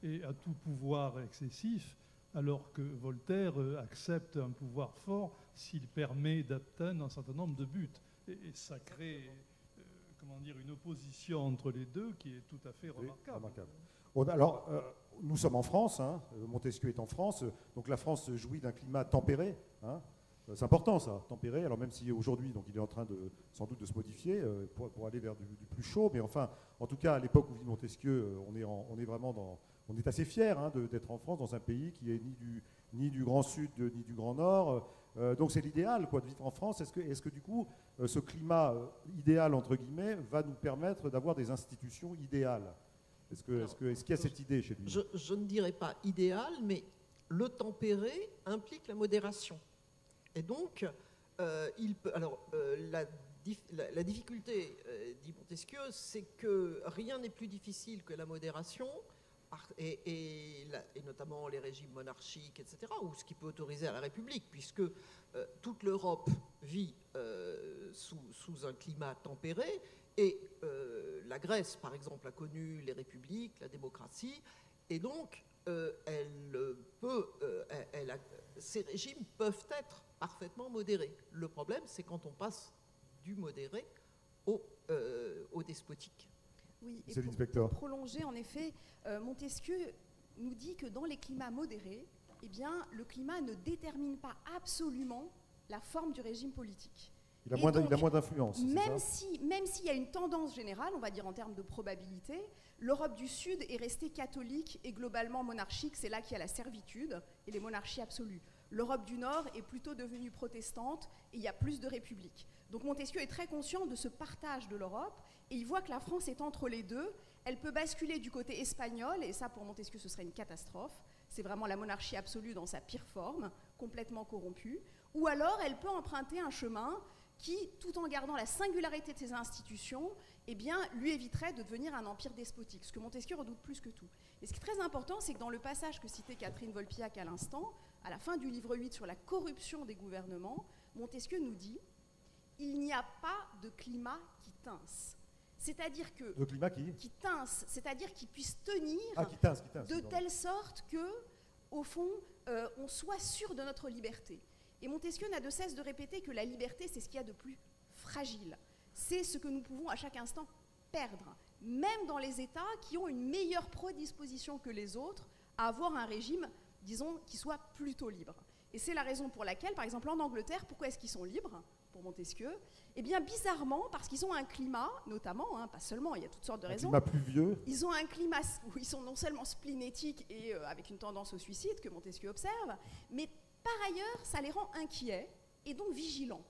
et à tout pouvoir excessif, alors que Voltaire accepte un pouvoir fort s'il permet d'atteindre un certain nombre de buts. Et ça crée une opposition entre les deux qui est tout à fait remarquable.
Alors, nous sommes en France, Montesquieu est en France, donc la France jouit d'un climat tempéré. C'est important ça, tempéré, alors même si aujourd'hui il est en train sans doute de se modifier pour aller vers du plus chaud, mais enfin, en tout cas, à l'époque où vit Montesquieu, on est assez fiers d'être en France, dans un pays qui est ni du Grand Sud ni du Grand Nord. Donc c'est l'idéal de vivre en France. Est-ce que du coup, ce climat idéal, entre guillemets, va nous permettre d'avoir des institutions idéales? Est-ce qu'il y a cette idée chez lui?
Je ne dirais pas idéal, mais le tempéré implique la modération. Et donc, la difficulté, dit Montesquieu, c'est que rien n'est plus difficile que la modération, et notamment les régimes monarchiques, etc., ou ce qui peut autoriser à la République, puisque toute l'Europe vit sous un climat tempéré, et la Grèce, par exemple, a connu les républiques, la démocratie, et donc ces régimes peuvent être parfaitement modérés. Le problème, c'est quand on passe du modéré au despotique.
Oui, et pour prolonger, en effet, Montesquieu nous dit que dans les climats modérés, le climat ne détermine pas absolument la forme du régime politique.
Il a moins d'influence.
Même s'il y a une tendance générale, on va dire en termes de probabilité, l'Europe du Sud est restée catholique et globalement monarchique, c'est là qu'il y a la servitude et les monarchies absolues. L'Europe du Nord est plutôt devenue protestante et il y a plus de républiques. Donc Montesquieu est très conscient de ce partage de l'Europe et il voit que la France est entre les deux. Elle peut basculer du côté espagnol et ça pour Montesquieu ce serait une catastrophe. C'est vraiment la monarchie absolue dans sa pire forme, complètement corrompue. Ou alors elle peut emprunter un chemin qui, tout en gardant la singularité de ses institutions, lui éviterait de devenir un empire despotique, ce que Montesquieu redoute plus que tout. Et ce qui est très important, c'est que dans le passage que citait Catherine Volpiac à l'instant, à la fin du livre 8 sur la corruption des gouvernements, Montesquieu nous dit « Il n'y a pas de climat qui tince ». C'est-à-dire que...
Le climat qui
tince, c'est-à-dire qui puisse tenir
qui tince,
de telle sorte que, au fond, on soit sûr de notre liberté. Et Montesquieu n'a de cesse de répéter que la liberté, c'est ce qu'il y a de plus fragile. C'est ce que nous pouvons à chaque instant perdre, même dans les États qui ont une meilleure prédisposition que les autres à avoir un régime, disons, qui soit plutôt libre. Et c'est la raison pour laquelle, par exemple, en Angleterre, pourquoi est-ce qu'ils sont libres, pour Montesquieu? Eh bien, bizarrement, parce qu'ils ont un climat, notamment, pas seulement, il y a toutes sortes de raisons.
Un climat pluvieux.
Ils ont un climat où ils sont non seulement splénétiques et avec une tendance au suicide que Montesquieu observe, mais par ailleurs, ça les rend inquiets et donc vigilants.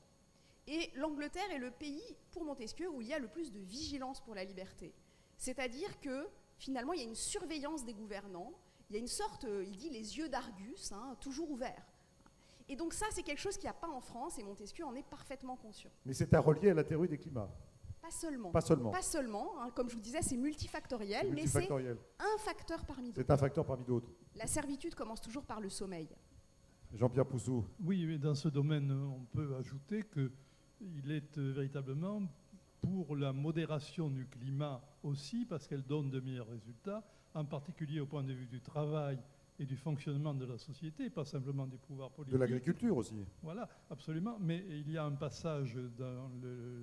Et l'Angleterre est le pays, pour Montesquieu, où il y a le plus de vigilance pour la liberté. C'est-à-dire que, finalement, il y a une surveillance des gouvernants, il y a une sorte, il dit, les yeux d'Argus, toujours ouverts. Et donc ça, c'est quelque chose qu'il n'y a pas en France, et Montesquieu en est parfaitement conscient.
Mais c'est à relier à la théorie des climats.
Pas seulement.
Pas seulement.
Pas seulement, comme je vous disais, c'est multifactoriel, mais c'est un facteur parmi d'autres.
C'est un facteur parmi d'autres.
La servitude commence toujours par le sommeil.
Jean-Pierre Poussou.
Oui, mais dans ce domaine, on peut ajouter qu'il est véritablement pour la modération du climat aussi, parce qu'elle donne de meilleurs résultats, en particulier au point de vue du travail et du fonctionnement de la société, pas simplement des pouvoirs politiques.
De l'agriculture aussi.
Voilà, absolument. Mais il y a un passage dans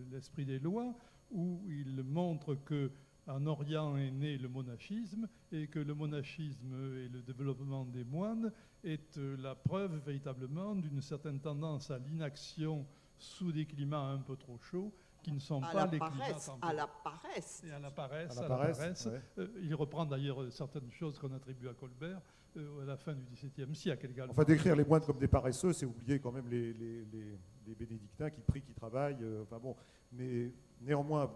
l'esprit des lois où il montre qu'en Orient est né le monachisme et que le monachisme et le développement des moines est la preuve véritablement d'une certaine tendance à l'inaction sous des climats un peu trop chauds qui ne sont pas les climats tempérés.
À la paresse.
Et à la paresse.
Ouais.
Il reprend d'ailleurs certaines choses qu'on attribue à Colbert à la fin du XVIIe siècle également.
Enfin, décrire les moines comme des paresseux, c'est oublier quand même les bénédictins qui prient, qui travaillent. Enfin bon, mais néanmoins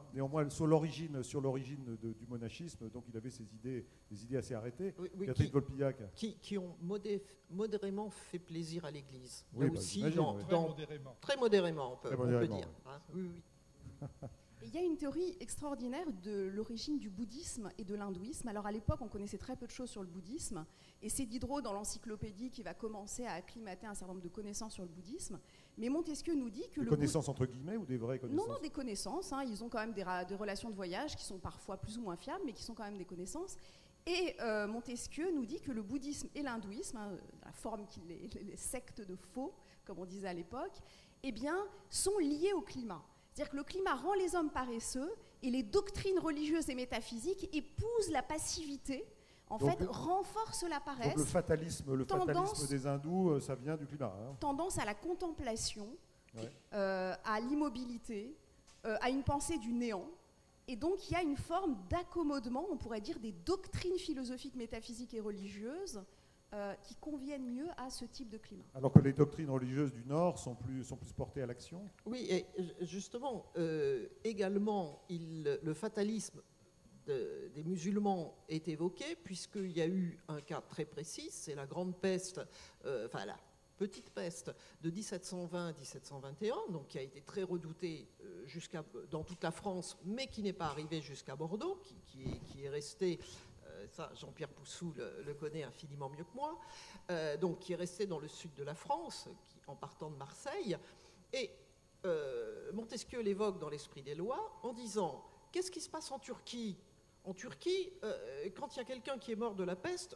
sur l'origine du monachisme, donc il avait des idées assez arrêtées.
Oui,
Catherine Volpillac.
Qui ont modérément fait plaisir à l'Église.
Oui,
Là aussi, très modérément, on peut dire. Hein. Oui.
Il y a une théorie extraordinaire de l'origine du bouddhisme et de l'hindouisme. Alors à l'époque, on connaissait très peu de choses sur le bouddhisme, et c'est Diderot dans l'encyclopédie qui va commencer à acclimater un certain nombre de connaissances sur le bouddhisme. Mais Montesquieu nous dit que
des connaissances entre guillemets ou des vraies connaissances?
Non, des connaissances. Hein. Ils ont quand même des relations de voyage qui sont parfois plus ou moins fiables, mais qui sont quand même des connaissances. Et Montesquieu nous dit que le bouddhisme et l'hindouisme, hein, la forme les sectes de faux, comme on disait à l'époque, eh bien, sont liés au climat. C'est-à-dire que le climat rend les hommes paresseux et les doctrines religieuses et métaphysiques épousent la passivité, renforcent la paresse.
Donc le fatalisme des hindous, ça vient du climat. Hein.
Tendance à la contemplation,
ouais.
À l'immobilité, à une pensée du néant. Et donc il y a une forme d'accommodement, on pourrait dire, des doctrines philosophiques, métaphysiques et religieuses qui conviennent mieux à ce type de climat.
Alors que les doctrines religieuses du Nord sont plus portées à l'action.
Oui, et justement, également, le fatalisme des musulmans est évoqué, puisqu'il y a eu un cas très précis, c'est la grande peste, la petite peste de 1720-1721, donc qui a été très redoutée dans toute la France, mais qui n'est pas arrivée jusqu'à Bordeaux, qui est restée... Ça, Jean-Pierre Poussou le connaît infiniment mieux que moi, donc qui est resté dans le sud de la France, en partant de Marseille. Et Montesquieu l'évoque dans l'Esprit des lois en disant « Qu'est-ce qui se passe en Turquie ?» En Turquie, quand il y a quelqu'un qui est mort de la peste,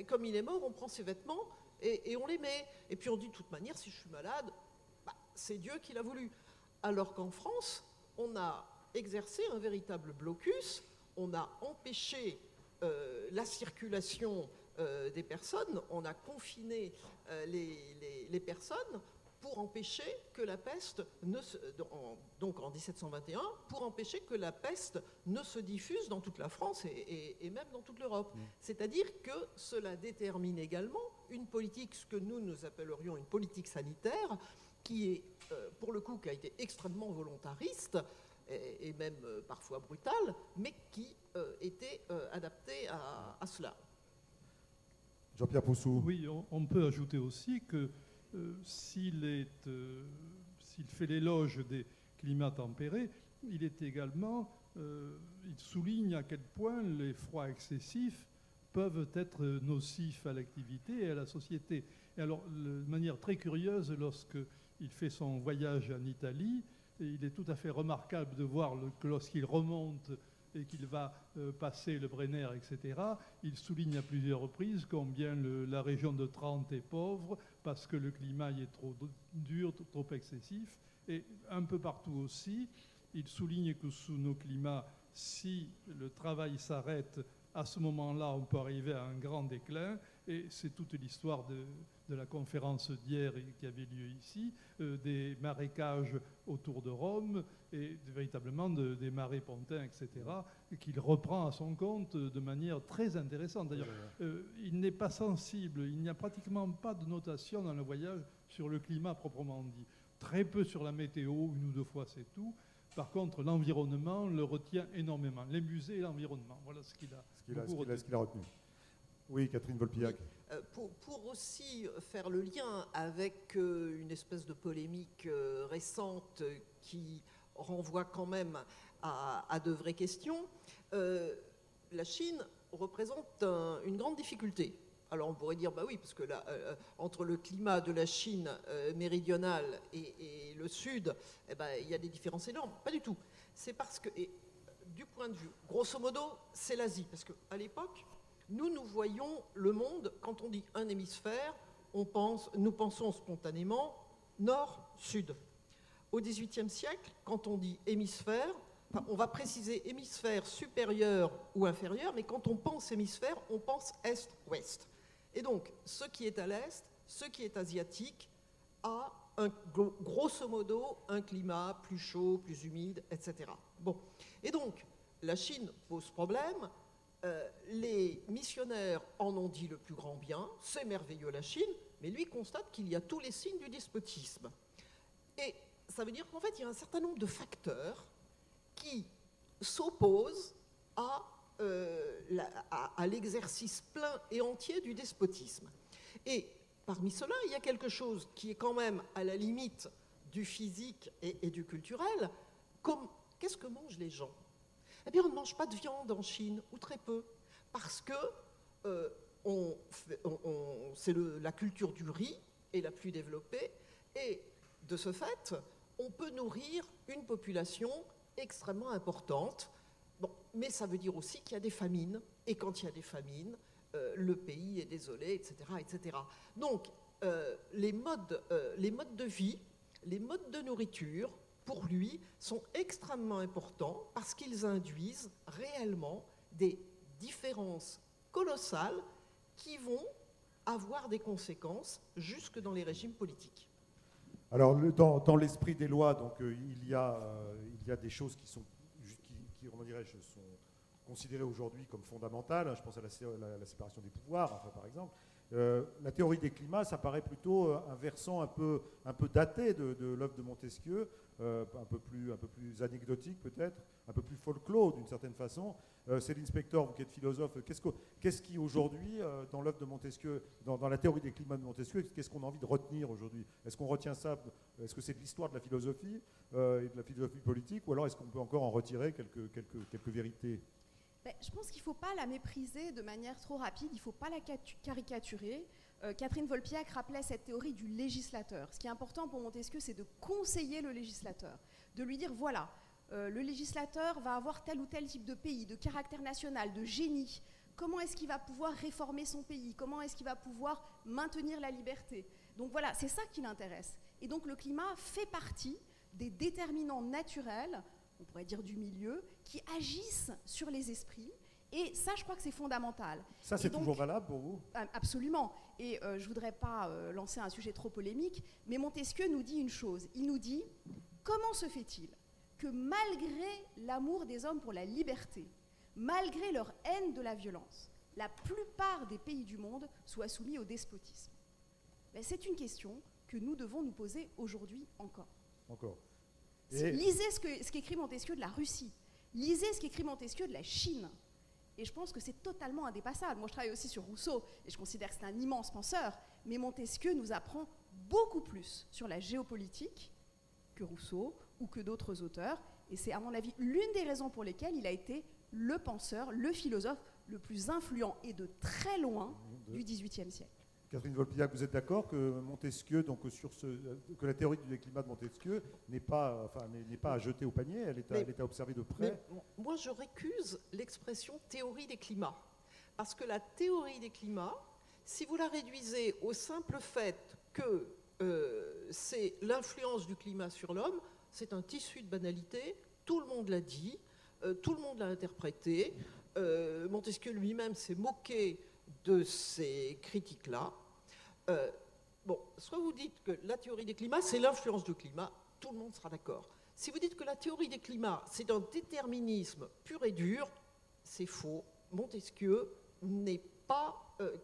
comme il est mort, on prend ses vêtements et on les met. Et puis on dit de toute manière, si je suis malade, c'est Dieu qui l'a voulu. Alors qu'en France, on a exercé un véritable blocus. On a empêché la circulation des personnes, on a confiné les personnes pour empêcher que la peste donc en 1721, pour empêcher que la peste ne se diffuse dans toute la France et même dans toute l'Europe. C'est-à-dire que cela détermine également une politique, ce que nous appellerions une politique sanitaire, qui est, pour le coup, qui a été extrêmement volontariste, et même parfois brutale, mais qui était adaptée à cela.
Jean-Pierre Poussou.
Oui, on peut ajouter aussi que s'il fait l'éloge des climats tempérés, il est également, il souligne à quel point les froids excessifs peuvent être nocifs à l'activité et à la société. Et alors, de manière très curieuse, lorsqu'il fait son voyage en Italie, et il est tout à fait remarquable de voir que lorsqu'il remonte et qu'il va passer le Brenner, etc., il souligne à plusieurs reprises combien la région de Trente est pauvre parce que le climat y est trop dur, trop excessif. Et un peu partout aussi, il souligne que sous nos climats, si le travail s'arrête, à ce moment-là, on peut arriver à un grand déclin. Et c'est toute l'histoire de la conférence d'hier qui avait lieu ici, des marécages autour de Rome et véritablement des marais pontins, etc., qu'il reprend à son compte de manière très intéressante. D'ailleurs, il n'est pas sensible, il n'y a pratiquement pas de notation dans le voyage sur le climat proprement dit. Très peu sur la météo, une ou deux fois c'est tout. Par contre, l'environnement le retient énormément. Les musées et l'environnement, voilà ce qu'il a
retenu. Oui, Catherine Volpillac.
Pour aussi faire le lien avec une espèce de polémique récente qui renvoie quand même à de vraies questions, la Chine représente une grande difficulté. Alors on pourrait dire, bah oui, parce que là, entre le climat de la Chine méridionale et le sud, il y a des différences énormes. Pas du tout. C'est parce que, du point de vue, grosso modo, c'est l'Asie. Parce qu'à l'époque, nous voyons le monde, quand on dit un hémisphère, nous pensons spontanément nord-sud. au XVIIIe siècle, quand on dit hémisphère, enfin, on va préciser hémisphère supérieur ou inférieur, mais quand on pense hémisphère, on pense est-ouest. Et donc, ce qui est à l'est, ce qui est asiatique, a grosso modo un climat plus chaud, plus humide, etc. Bon. Et donc, la Chine pose problème. Les missionnaires en ont dit le plus grand bien, c'est merveilleux la Chine, mais lui constate qu'il y a tous les signes du despotisme. Et ça veut dire qu'en fait, il y a un certain nombre de facteurs qui s'opposent à l'exercice plein et entier du despotisme. Et parmi cela, il y a quelque chose qui est quand même à la limite du physique et du culturel. Qu'est-ce que mangent les gens ? Eh bien, on ne mange pas de viande en Chine, ou très peu, parce que la culture du riz est la plus développée, et de ce fait, on peut nourrir une population extrêmement importante. Bon, mais ça veut dire aussi qu'il y a des famines, et quand il y a des famines, le pays est désolé, etc. etc. Donc, les modes de vie, les modes de nourriture, pour lui, sont extrêmement importants parce qu'ils induisent réellement des différences colossales qui vont avoir des conséquences jusque dans les régimes politiques.
Alors, dans l'esprit des lois, donc, il y a des choses qui sont considérées aujourd'hui comme fondamentales. Je pense à la séparation des pouvoirs, enfin, par exemple. La théorie des climats, ça paraît plutôt un versant un peu daté de l'œuvre de Montesquieu, un peu plus anecdotique peut-être, un peu plus folklore d'une certaine façon. Céline Spector, vous qui êtes philosophe, qu'est-ce qui aujourd'hui, dans l'œuvre de Montesquieu, dans la théorie des climats de Montesquieu, qu'est-ce qu'on a envie de retenir aujourd'hui? Est-ce qu'on retient ça? Est-ce que c'est de l'histoire de la philosophie et de la philosophie politique, ou alors est-ce qu'on peut encore en retirer quelques vérités?
Je pense qu'il ne faut pas la mépriser de manière trop rapide, il ne faut pas la caricaturer. Catherine Volpiac rappelait cette théorie du législateur. Ce qui est important pour Montesquieu, c'est de conseiller le législateur, de lui dire, voilà, le législateur va avoir tel ou tel type de pays, de caractère national, de génie. Comment est-ce qu'il va pouvoir réformer son pays? Comment est-ce qu'il va pouvoir maintenir la liberté? Donc voilà, c'est ça qui l'intéresse. Et donc le climat fait partie des déterminants naturels, on pourrait dire du milieu, qui agissent sur les esprits. Et ça, je crois que c'est fondamental.
Ça, c'est toujours valable pour vous?
Absolument. Et je ne voudrais pas lancer un sujet trop polémique, mais Montesquieu nous dit une chose. Il nous dit, comment se fait-il que malgré l'amour des hommes pour la liberté, malgré leur haine de la violence, la plupart des pays du monde soient soumis au despotisme? C'est une question que nous devons nous poser aujourd'hui encore. Lisez ce qu'écrit Montesquieu de la Russie. Lisez ce qu'écrit Montesquieu de la Chine. Et je pense que c'est totalement indépassable. Moi, je travaille aussi sur Rousseau, et je considère que c'est un immense penseur, mais Montesquieu nous apprend beaucoup plus sur la géopolitique que Rousseau ou que d'autres auteurs, et c'est à mon avis l'une des raisons pour lesquelles il a été le penseur, le philosophe le plus influent et de très loin du XVIIIe siècle.
Catherine Volpiac, vous êtes d'accord que Montesquieu, donc que la théorie du climat de Montesquieu n'est pas à jeter au panier, elle est à observer de près?
Moi, je récuse l'expression théorie des climats, parce que la théorie des climats, si vous la réduisez au simple fait que c'est l'influence du climat sur l'homme, c'est un tissu de banalité, tout le monde l'a dit, tout le monde l'a interprété, Montesquieu lui-même s'est moqué de ces critiques-là. Soit vous dites que la théorie des climats, c'est l'influence du climat, tout le monde sera d'accord. Si vous dites que la théorie des climats, c'est un déterminisme pur et dur, c'est faux. Montesquieu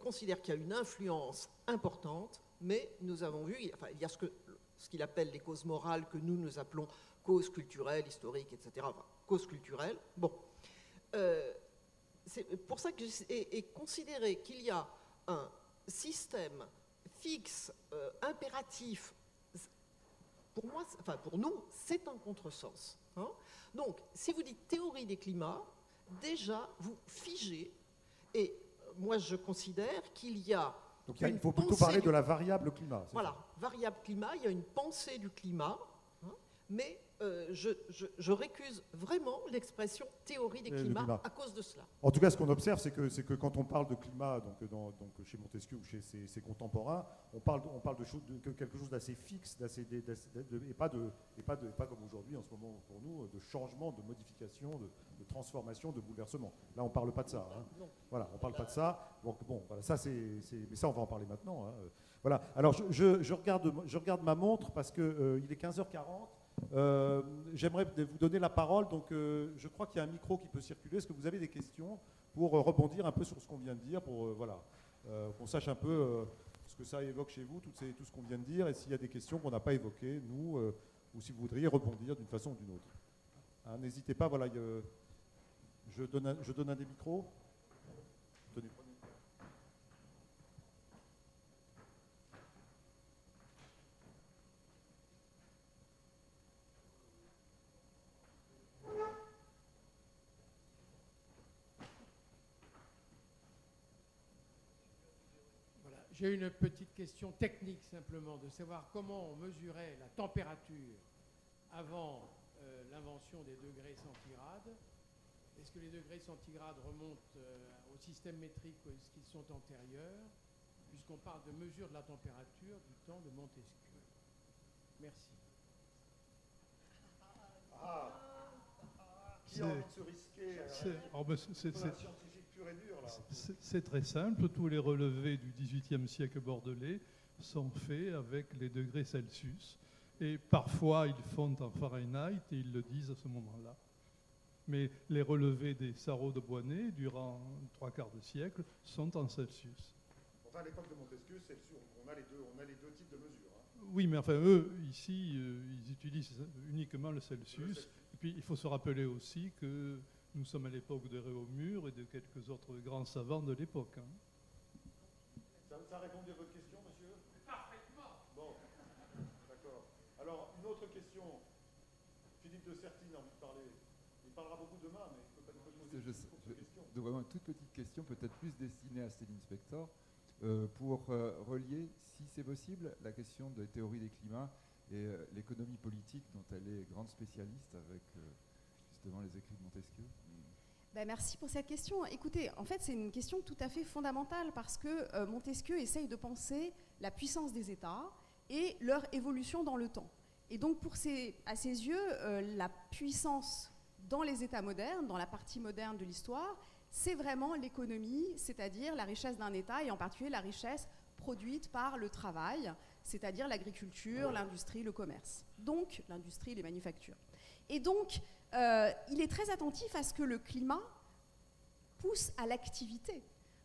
considère qu'il y a une influence importante, mais nous avons vu, il y a ce qu'il appelle les causes morales, que nous appelons causes culturelles, historiques, etc. Enfin, causes culturelles. C'est pour ça que considérer qu'il y a un système fixe, impératif, pour nous, c'est un contresens. Donc, si vous dites théorie des climats, déjà, vous figez, et moi, je considère qu'il y a...
Donc, il faut plutôt parler de la variable climat.
Voilà, variable climat, il y a une pensée du climat, mais je récuse vraiment l'expression théorie des climats à cause de cela.
En tout cas, ce qu'on observe, c'est que quand on parle de climat, donc chez Montesquieu ou chez ses contemporains, on parle de quelque chose d'assez fixe, et pas comme aujourd'hui, en ce moment pour nous, de changement, de modification, de transformation, de bouleversement. Là, on ne parle pas de ça. Hein. Voilà, on ne parle pas de ça. Donc, bon, voilà, ça, mais ça, on va en parler maintenant. Hein. Voilà. Alors, je regarde ma montre parce qu'il est 15h40. J'aimerais vous donner la parole, donc je crois qu'il y a un micro qui peut circuler. Est-ce que vous avez des questions pour rebondir un peu sur ce qu'on vient de dire, pour qu'on sache un peu ce que ça évoque chez vous, tout ce qu'on vient de dire, et s'il y a des questions qu'on n'a pas évoquées, nous, ou si vous voudriez rebondir d'une façon ou d'une autre. Hein, n'hésitez pas, voilà, je donne un des micros. Tenez, prenez.
J'ai une petite question technique simplement, de savoir comment on mesurait la température avant l'invention des degrés centigrades. Est-ce que les degrés centigrades remontent au système métrique ou est-ce qu'ils sont antérieurs, puisqu'on parle de mesure de la température du temps de Montesquieu. Merci.
Qui a envie de se risquer la scientifique pure et dure, là?
C'est très simple. Tous les relevés du XVIIIe siècle bordelais sont faits avec les degrés Celsius. Et parfois, ils font en Fahrenheit et ils le disent à ce moment-là. Mais les relevés des sarraux de Boisney, durant 3/4 de siècle, sont en Celsius.
Enfin, à l'époque de Montesquieu, on a les deux types de mesures. Hein.
Oui, mais enfin, eux, ici, ils utilisent uniquement le Celsius. Et puis, il faut se rappeler aussi que nous sommes à l'époque de Réaumur et de quelques autres grands savants de l'époque. Hein.
Ça a répondu à votre question, monsieur?
Parfaitement.
Bon, d'accord. Alors, une autre question. Philippe de Sertine a envie de parler. Il parlera beaucoup demain, mais il ne peut pas nous poser une question.
Donc vraiment une toute petite question, peut-être plus destinée à Céline Spector, pour relier, si c'est possible, la question de théorie des climats et l'économie politique dont elle est grande spécialiste avec justement les écrits de Montesquieu.
Ben, merci pour cette question. Écoutez, en fait, c'est une question tout à fait fondamentale parce que Montesquieu essaye de penser la puissance des États et leur évolution dans le temps. Et donc, à ses yeux, la puissance dans les États modernes, dans la partie moderne de l'histoire, c'est vraiment l'économie, c'est-à-dire la richesse d'un État et en particulier la richesse produite par le travail, c'est-à-dire l'agriculture, l'industrie, le commerce. Donc, l'industrie, les manufactures. Et donc, il est très attentif à ce que le climat pousse à l'activité.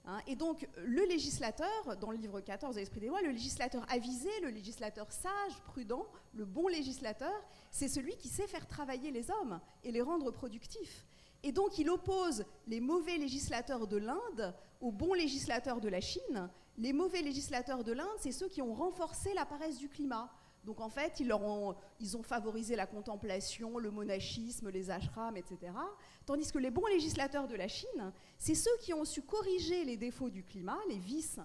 Hein. Et donc, le législateur, dans le livre 14 de l'Esprit des lois, le législateur avisé, le législateur sage, prudent, le bon législateur, c'est celui qui sait faire travailler les hommes et les rendre productifs. Et donc, il oppose les mauvais législateurs de l'Inde aux bons législateurs de la Chine. Les mauvais législateurs de l'Inde, c'est ceux qui ont renforcé la paresse du climat. Donc, en fait, ils ont favorisé la contemplation, le monachisme, les ashrams, etc. Tandis que les bons législateurs de la Chine, c'est ceux qui ont su corriger les défauts du climat, les vices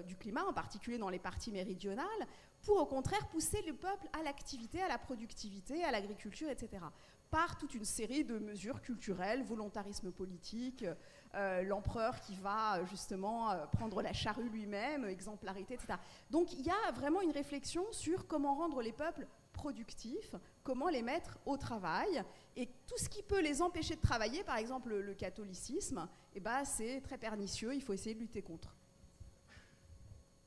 du climat, en particulier dans les parties méridionales, pour au contraire pousser le peuple à l'activité, à la productivité, à l'agriculture, etc. Par toute une série de mesures culturelles, volontarisme politique, l'empereur qui va justement prendre la charrue lui-même, exemplarité, etc. Donc il y a vraiment une réflexion sur comment rendre les peuples productifs, comment les mettre au travail, et tout ce qui peut les empêcher de travailler, par exemple le catholicisme, eh ben, c'est très pernicieux, il faut essayer de lutter contre.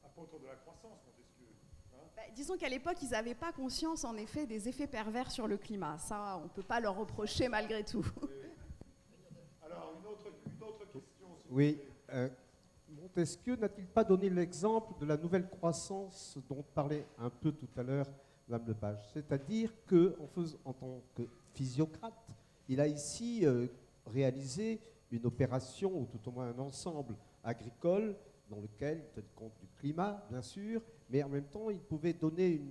Apôtre de la croissance, Montesquieu.
Disons qu'à l'époque, ils n'avaient pas conscience, en effet, des effets pervers sur le climat. Ça, on ne peut pas leur reprocher malgré tout.
Alors, une autre question.
Oui. Montesquieu n'a-t-il pas donné l'exemple de la nouvelle croissance dont parlait un peu tout à l'heure Mme Lepage? C'est-à-dire qu'en tant que physiocrate, il a ici réalisé une opération, ou tout au moins un ensemble agricole, dans lequel il tenait compte du climat, bien sûr, mais en même temps, il pouvait donner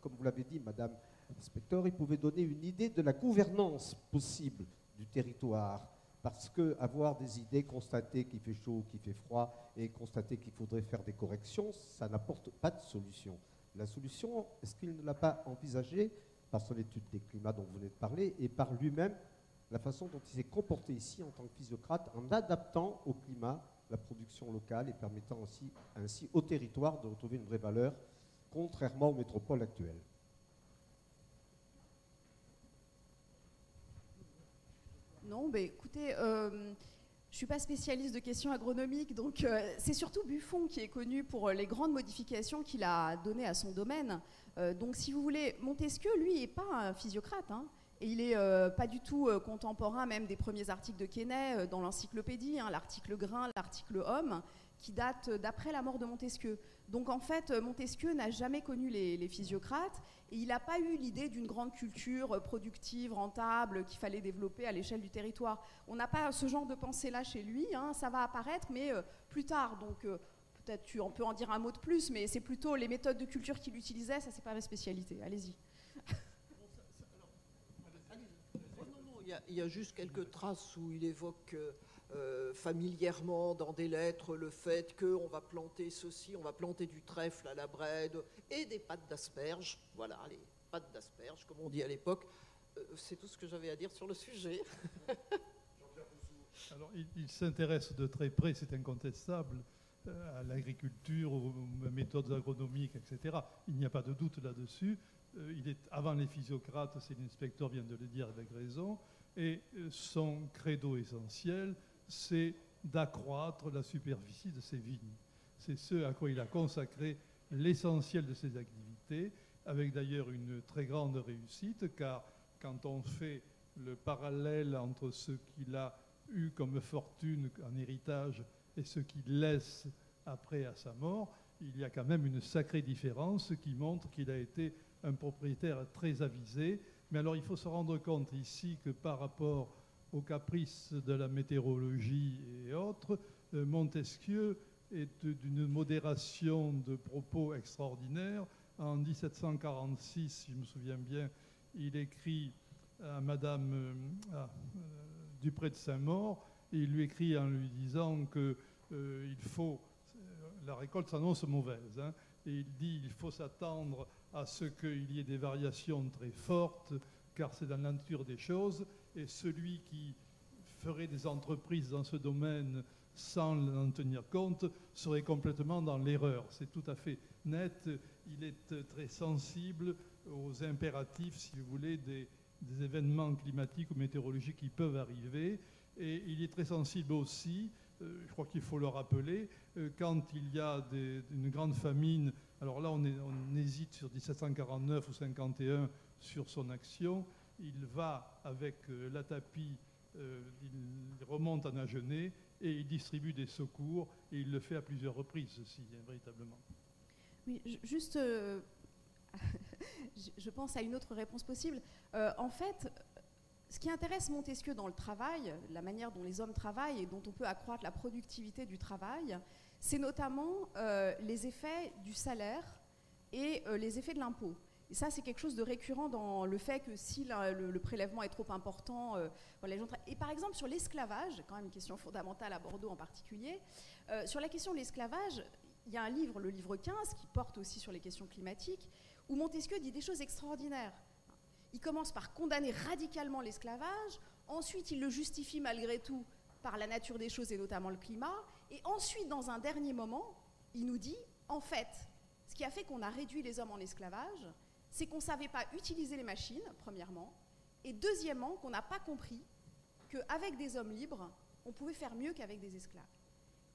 comme vous l'avez dit, Madame Spector, il pouvait donner une idée de la gouvernance possible du territoire. Parce qu'avoir des idées, constater qu'il fait chaud, qu'il fait froid, et constater qu'il faudrait faire des corrections, ça n'apporte pas de solution. La solution, est-ce qu'il ne l'a pas envisagé, par son étude des climats dont vous venez de parler, et par lui-même, la façon dont il s'est comporté ici en tant que physiocrate, en adaptant au climat la production locale et permettant aussi, ainsi au territoire de retrouver une vraie valeur, contrairement aux métropoles actuelles.
Non, mais écoutez, je ne suis pas spécialiste de questions agronomiques, donc c'est surtout Buffon qui est connu pour les grandes modifications qu'il a données à son domaine. Donc si vous voulez, Montesquieu, lui, n'est pas un physiocrate, hein, et il n'est pas du tout contemporain même des premiers articles de Quesnay dans l'encyclopédie, hein, l'article Grain, l'article Homme, qui date d'après la mort de Montesquieu. Donc en fait, Montesquieu n'a jamais connu les physiocrates, et il n'a pas eu l'idée d'une grande culture productive, rentable, qu'il fallait développer à l'échelle du territoire. On n'a pas ce genre de pensée-là chez lui, hein, ça va apparaître, mais plus tard. Donc peut-être on peut en dire un mot de plus, mais c'est plutôt les méthodes de culture qu'il utilisait, ça c'est pas ma spécialité. Allez-y.
Il y a juste quelques traces où il évoque familièrement dans des lettres le fait qu'on va planter ceci, on va planter du trèfle à la Brède et des pâtes d'asperges. Voilà, les pâtes d'asperges, comme on dit à l'époque. C'est tout ce que j'avais à dire sur le sujet.
Alors, il s'intéresse de très près, c'est incontestable, à l'agriculture, aux méthodes agronomiques, etc. Il n'y a pas de doute là-dessus. Il est avant les physiocrates, c'est l'inspecteur vient de le dire avec raison, et son credo essentiel, c'est d'accroître la superficie de ses vignes. C'est ce à quoi il a consacré l'essentiel de ses activités, avec d'ailleurs une très grande réussite, car quand on fait le parallèle entre ce qu'il a eu comme fortune en héritage et ce qu'il laisse après à sa mort, il y a quand même une sacrée différence qui montre qu'il a été un propriétaire très avisé. Mais alors il faut se rendre compte ici que par rapport aux caprices de la météorologie et autres, Montesquieu est d'une modération de propos extraordinaire. En 1746, si je me souviens bien, il écrit à Madame Dupré de Saint-Maur, et il lui écrit en lui disant que la récolte s'annonce mauvaise, hein, et il dit il faut s'attendre à ce qu'il y ait des variations très fortes, car c'est dans la nature des choses, et celui qui ferait des entreprises dans ce domaine sans en tenir compte serait complètement dans l'erreur. C'est tout à fait net. Il est très sensible aux impératifs, si vous voulez, des événements climatiques ou météorologiques qui peuvent arriver. Et il est très sensible aussi, je crois qu'il faut le rappeler, quand il y a une grande famine. Alors là, on hésite sur 1749 ou 51 sur son action. Il va avec la tapis, il remonte en Agenais et il distribue des secours, et il le fait à plusieurs reprises, ceci, hein, véritablement.
Oui, juste, je pense à une autre réponse possible. En fait, ce qui intéresse Montesquieu dans le travail, la manière dont les hommes travaillent et dont on peut accroître la productivité du travail, c'est notamment les effets du salaire et les effets de l'impôt. Et ça, c'est quelque chose de récurrent dans le fait que si le prélèvement est trop important, voilà, les gens et par exemple sur l'esclavage, quand même une question fondamentale à Bordeaux en particulier, sur la question de l'esclavage, il y a un livre, le livre 15, qui porte aussi sur les questions climatiques, où Montesquieu dit des choses extraordinaires. Il commence par condamner radicalement l'esclavage, ensuite il le justifie malgré tout par la nature des choses et notamment le climat, et ensuite, dans un dernier moment, il nous dit, en fait, ce qui a fait qu'on a réduit les hommes en esclavage, c'est qu'on ne savait pas utiliser les machines, premièrement, et deuxièmement, qu'on n'a pas compris qu'avec des hommes libres, on pouvait faire mieux qu'avec des esclaves.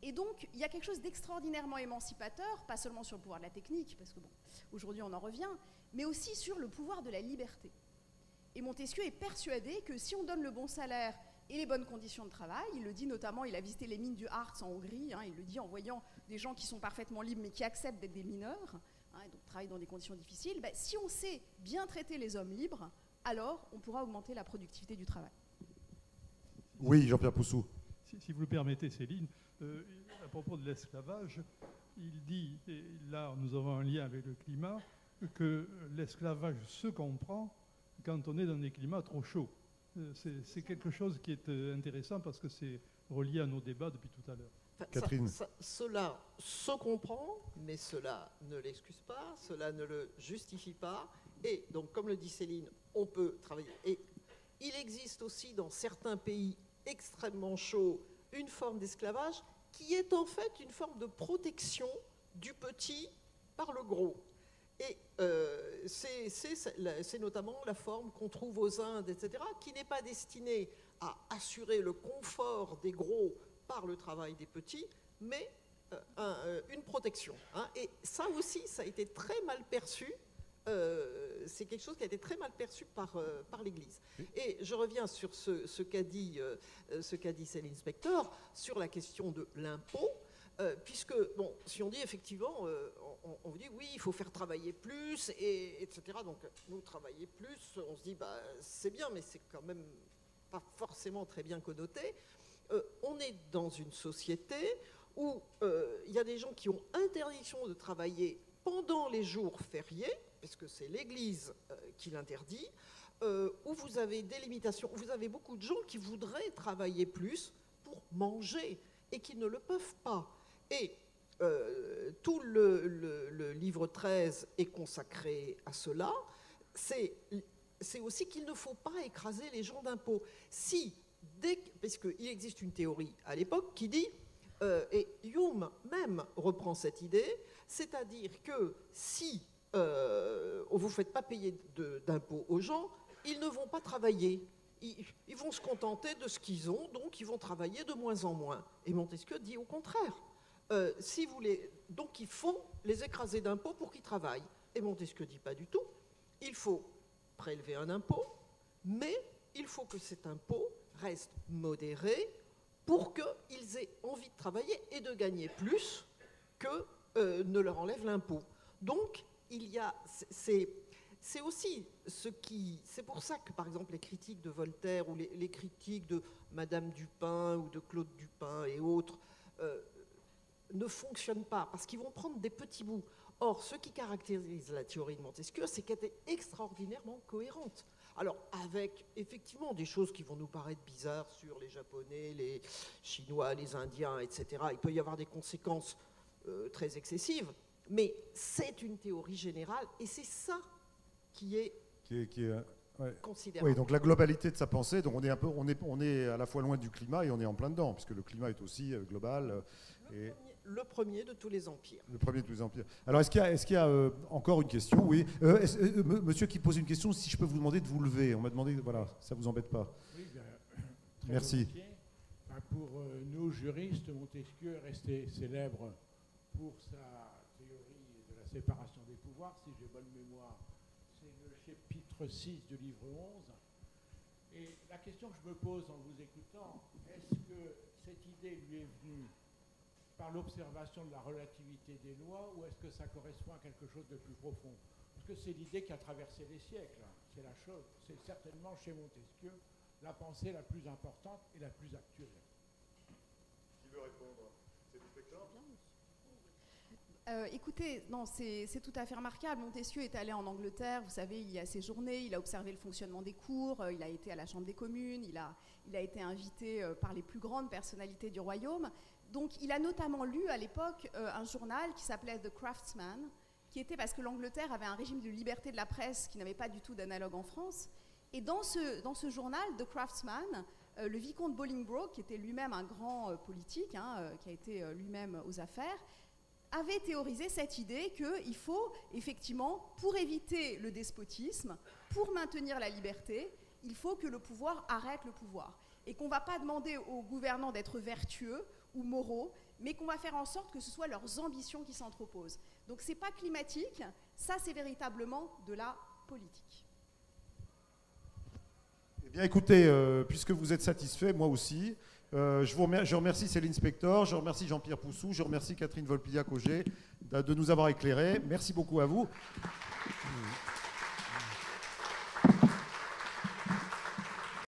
Et donc, il y a quelque chose d'extraordinairement émancipateur, pas seulement sur le pouvoir de la technique, parce que bon, aujourd'hui on en revient, mais aussi sur le pouvoir de la liberté. Et Montesquieu est persuadé que si on donne le bon salaire et les bonnes conditions de travail, il le dit notamment, il a visité les mines du Harz en Hongrie, hein, il le dit en voyant des gens qui sont parfaitement libres mais qui acceptent d'être des mineurs, hein, et donc travaillent dans des conditions difficiles, ben, si on sait bien traiter les hommes libres, alors on pourra augmenter la productivité du travail.
Oui, Jean-Pierre Poussou.
Si vous le permettez, Céline, à propos de l'esclavage, il dit, et là nous avons un lien avec le climat, que l'esclavage se comprend quand on est dans des climats trop chauds. C'est quelque chose qui est intéressant parce que c'est relié à nos débats depuis tout à l'heure.
Catherine.
Cela se comprend, mais cela ne l'excuse pas, cela ne le justifie pas. Et donc, comme le dit Céline, on peut travailler. Et il existe aussi dans certains pays extrêmement chauds une forme d'esclavage qui est en fait une forme de protection du petit par le gros. Et c'est notamment la forme qu'on trouve aux Indes, etc., qui n'est pas destinée à assurer le confort des gros par le travail des petits, mais une protection. Hein. Et ça aussi, ça a été très mal perçu. C'est quelque chose qui a été très mal perçu par l'Église. Et je reviens sur ce qu'a dit Céline Spector sur la question de l'impôt, puisque, bon, si on dit effectivement, on vous dit oui, il faut faire travailler plus, etc. Donc, nous, travailler plus, on se dit, bah, c'est bien, mais c'est quand même pas forcément très bien connoté. On est dans une société où il y a des gens qui ont interdiction de travailler pendant les jours fériés, parce que c'est l'Église qui l'interdit, où vous avez des limitations, où vous avez beaucoup de gens qui voudraient travailler plus pour manger et qui ne le peuvent pas. Et tout le livre 13 est consacré à cela. C'est aussi qu'il ne faut pas écraser les gens d'impôts. Parce qu'il existe une théorie à l'époque qui dit, et Hume même reprend cette idée, c'est-à-dire que si vous ne faites pas payer d'impôts aux gens, ils ne vont pas travailler. Ils vont se contenter de ce qu'ils ont, donc ils vont travailler de moins en moins. Et Montesquieu dit au contraire. Donc il faut les écraser d'impôts pour qu'ils travaillent. Et Montesquieu dit pas du tout. Il faut prélever un impôt, mais il faut que cet impôt reste modéré pour qu'ils aient envie de travailler et de gagner plus que ne leur enlève l'impôt. Donc, c'est aussi c'est pour ça que, par exemple, les critiques de Voltaire ou les critiques de Madame Dupin ou de Claude Dupin et autres ne fonctionnent pas, parce qu'ils vont prendre des petits bouts. Or, ce qui caractérise la théorie de Montesquieu, c'est qu'elle est extraordinairement cohérente. Alors, avec effectivement des choses qui vont nous paraître bizarres sur les Japonais, les Chinois, les Indiens, etc. Il peut y avoir des conséquences très excessives, mais c'est une théorie générale et c'est ça qui est considérable.
Oui, donc la globalité de sa pensée, donc on est à la fois loin du climat et on est en plein dedans, puisque le climat est aussi global.
Le premier de tous les empires.
Le premier de tous les empires. Alors, est-ce qu'il y a encore une question? Oui. Monsieur qui pose une question, si je peux vous demander de vous lever. On m'a demandé, voilà, ça ne vous embête pas.
Oui, bien,
merci.
Pour nous, juristes, Montesquieu est resté célèbre pour sa théorie de la séparation des pouvoirs. Si j'ai bonne mémoire, c'est le chapitre 6 du livre 11. Et la question que je me pose en vous écoutant, est-ce que cette idée lui est venue par l'observation de la relativité des lois, ou est-ce que ça correspond à quelque chose de plus profond? Parce que c'est l'idée qui a traversé les siècles. C'est la chose. C'est certainement chez Montesquieu la pensée la plus importante et la plus actuelle.
Qui veut répondre? C'est l'inspecteur?
Écoutez, non, c'est tout à fait remarquable. Montesquieu est allé en Angleterre, vous savez, il y a séjourné, il a observé le fonctionnement des cours, il a été à la Chambre des communes, il a été invité par les plus grandes personnalités du royaume. Donc il a notamment lu à l'époque un journal qui s'appelait The Craftsman, qui était parce que l'Angleterre avait un régime de liberté de la presse qui n'avait pas du tout d'analogue en France. Et dans ce journal, The Craftsman, le vicomte Bolingbroke, qui était lui-même un grand politique, qui a été lui-même aux affaires, avait théorisé cette idée qu'il faut effectivement, pour éviter le despotisme, pour maintenir la liberté, il faut que le pouvoir arrête le pouvoir. Et qu'on ne va pas demander aux gouvernants d'être vertueux ou moraux, mais qu'on va faire en sorte que ce soit leurs ambitions qui s'entreposent. Donc ce n'est pas climatique, ça c'est véritablement de la politique.
Eh bien écoutez, puisque vous êtes satisfait, moi aussi, je remercie Céline Spector, je remercie Jean-Pierre Poussou, je remercie Catherine Volpillac-Auger de nous avoir éclairés. Merci beaucoup à vous.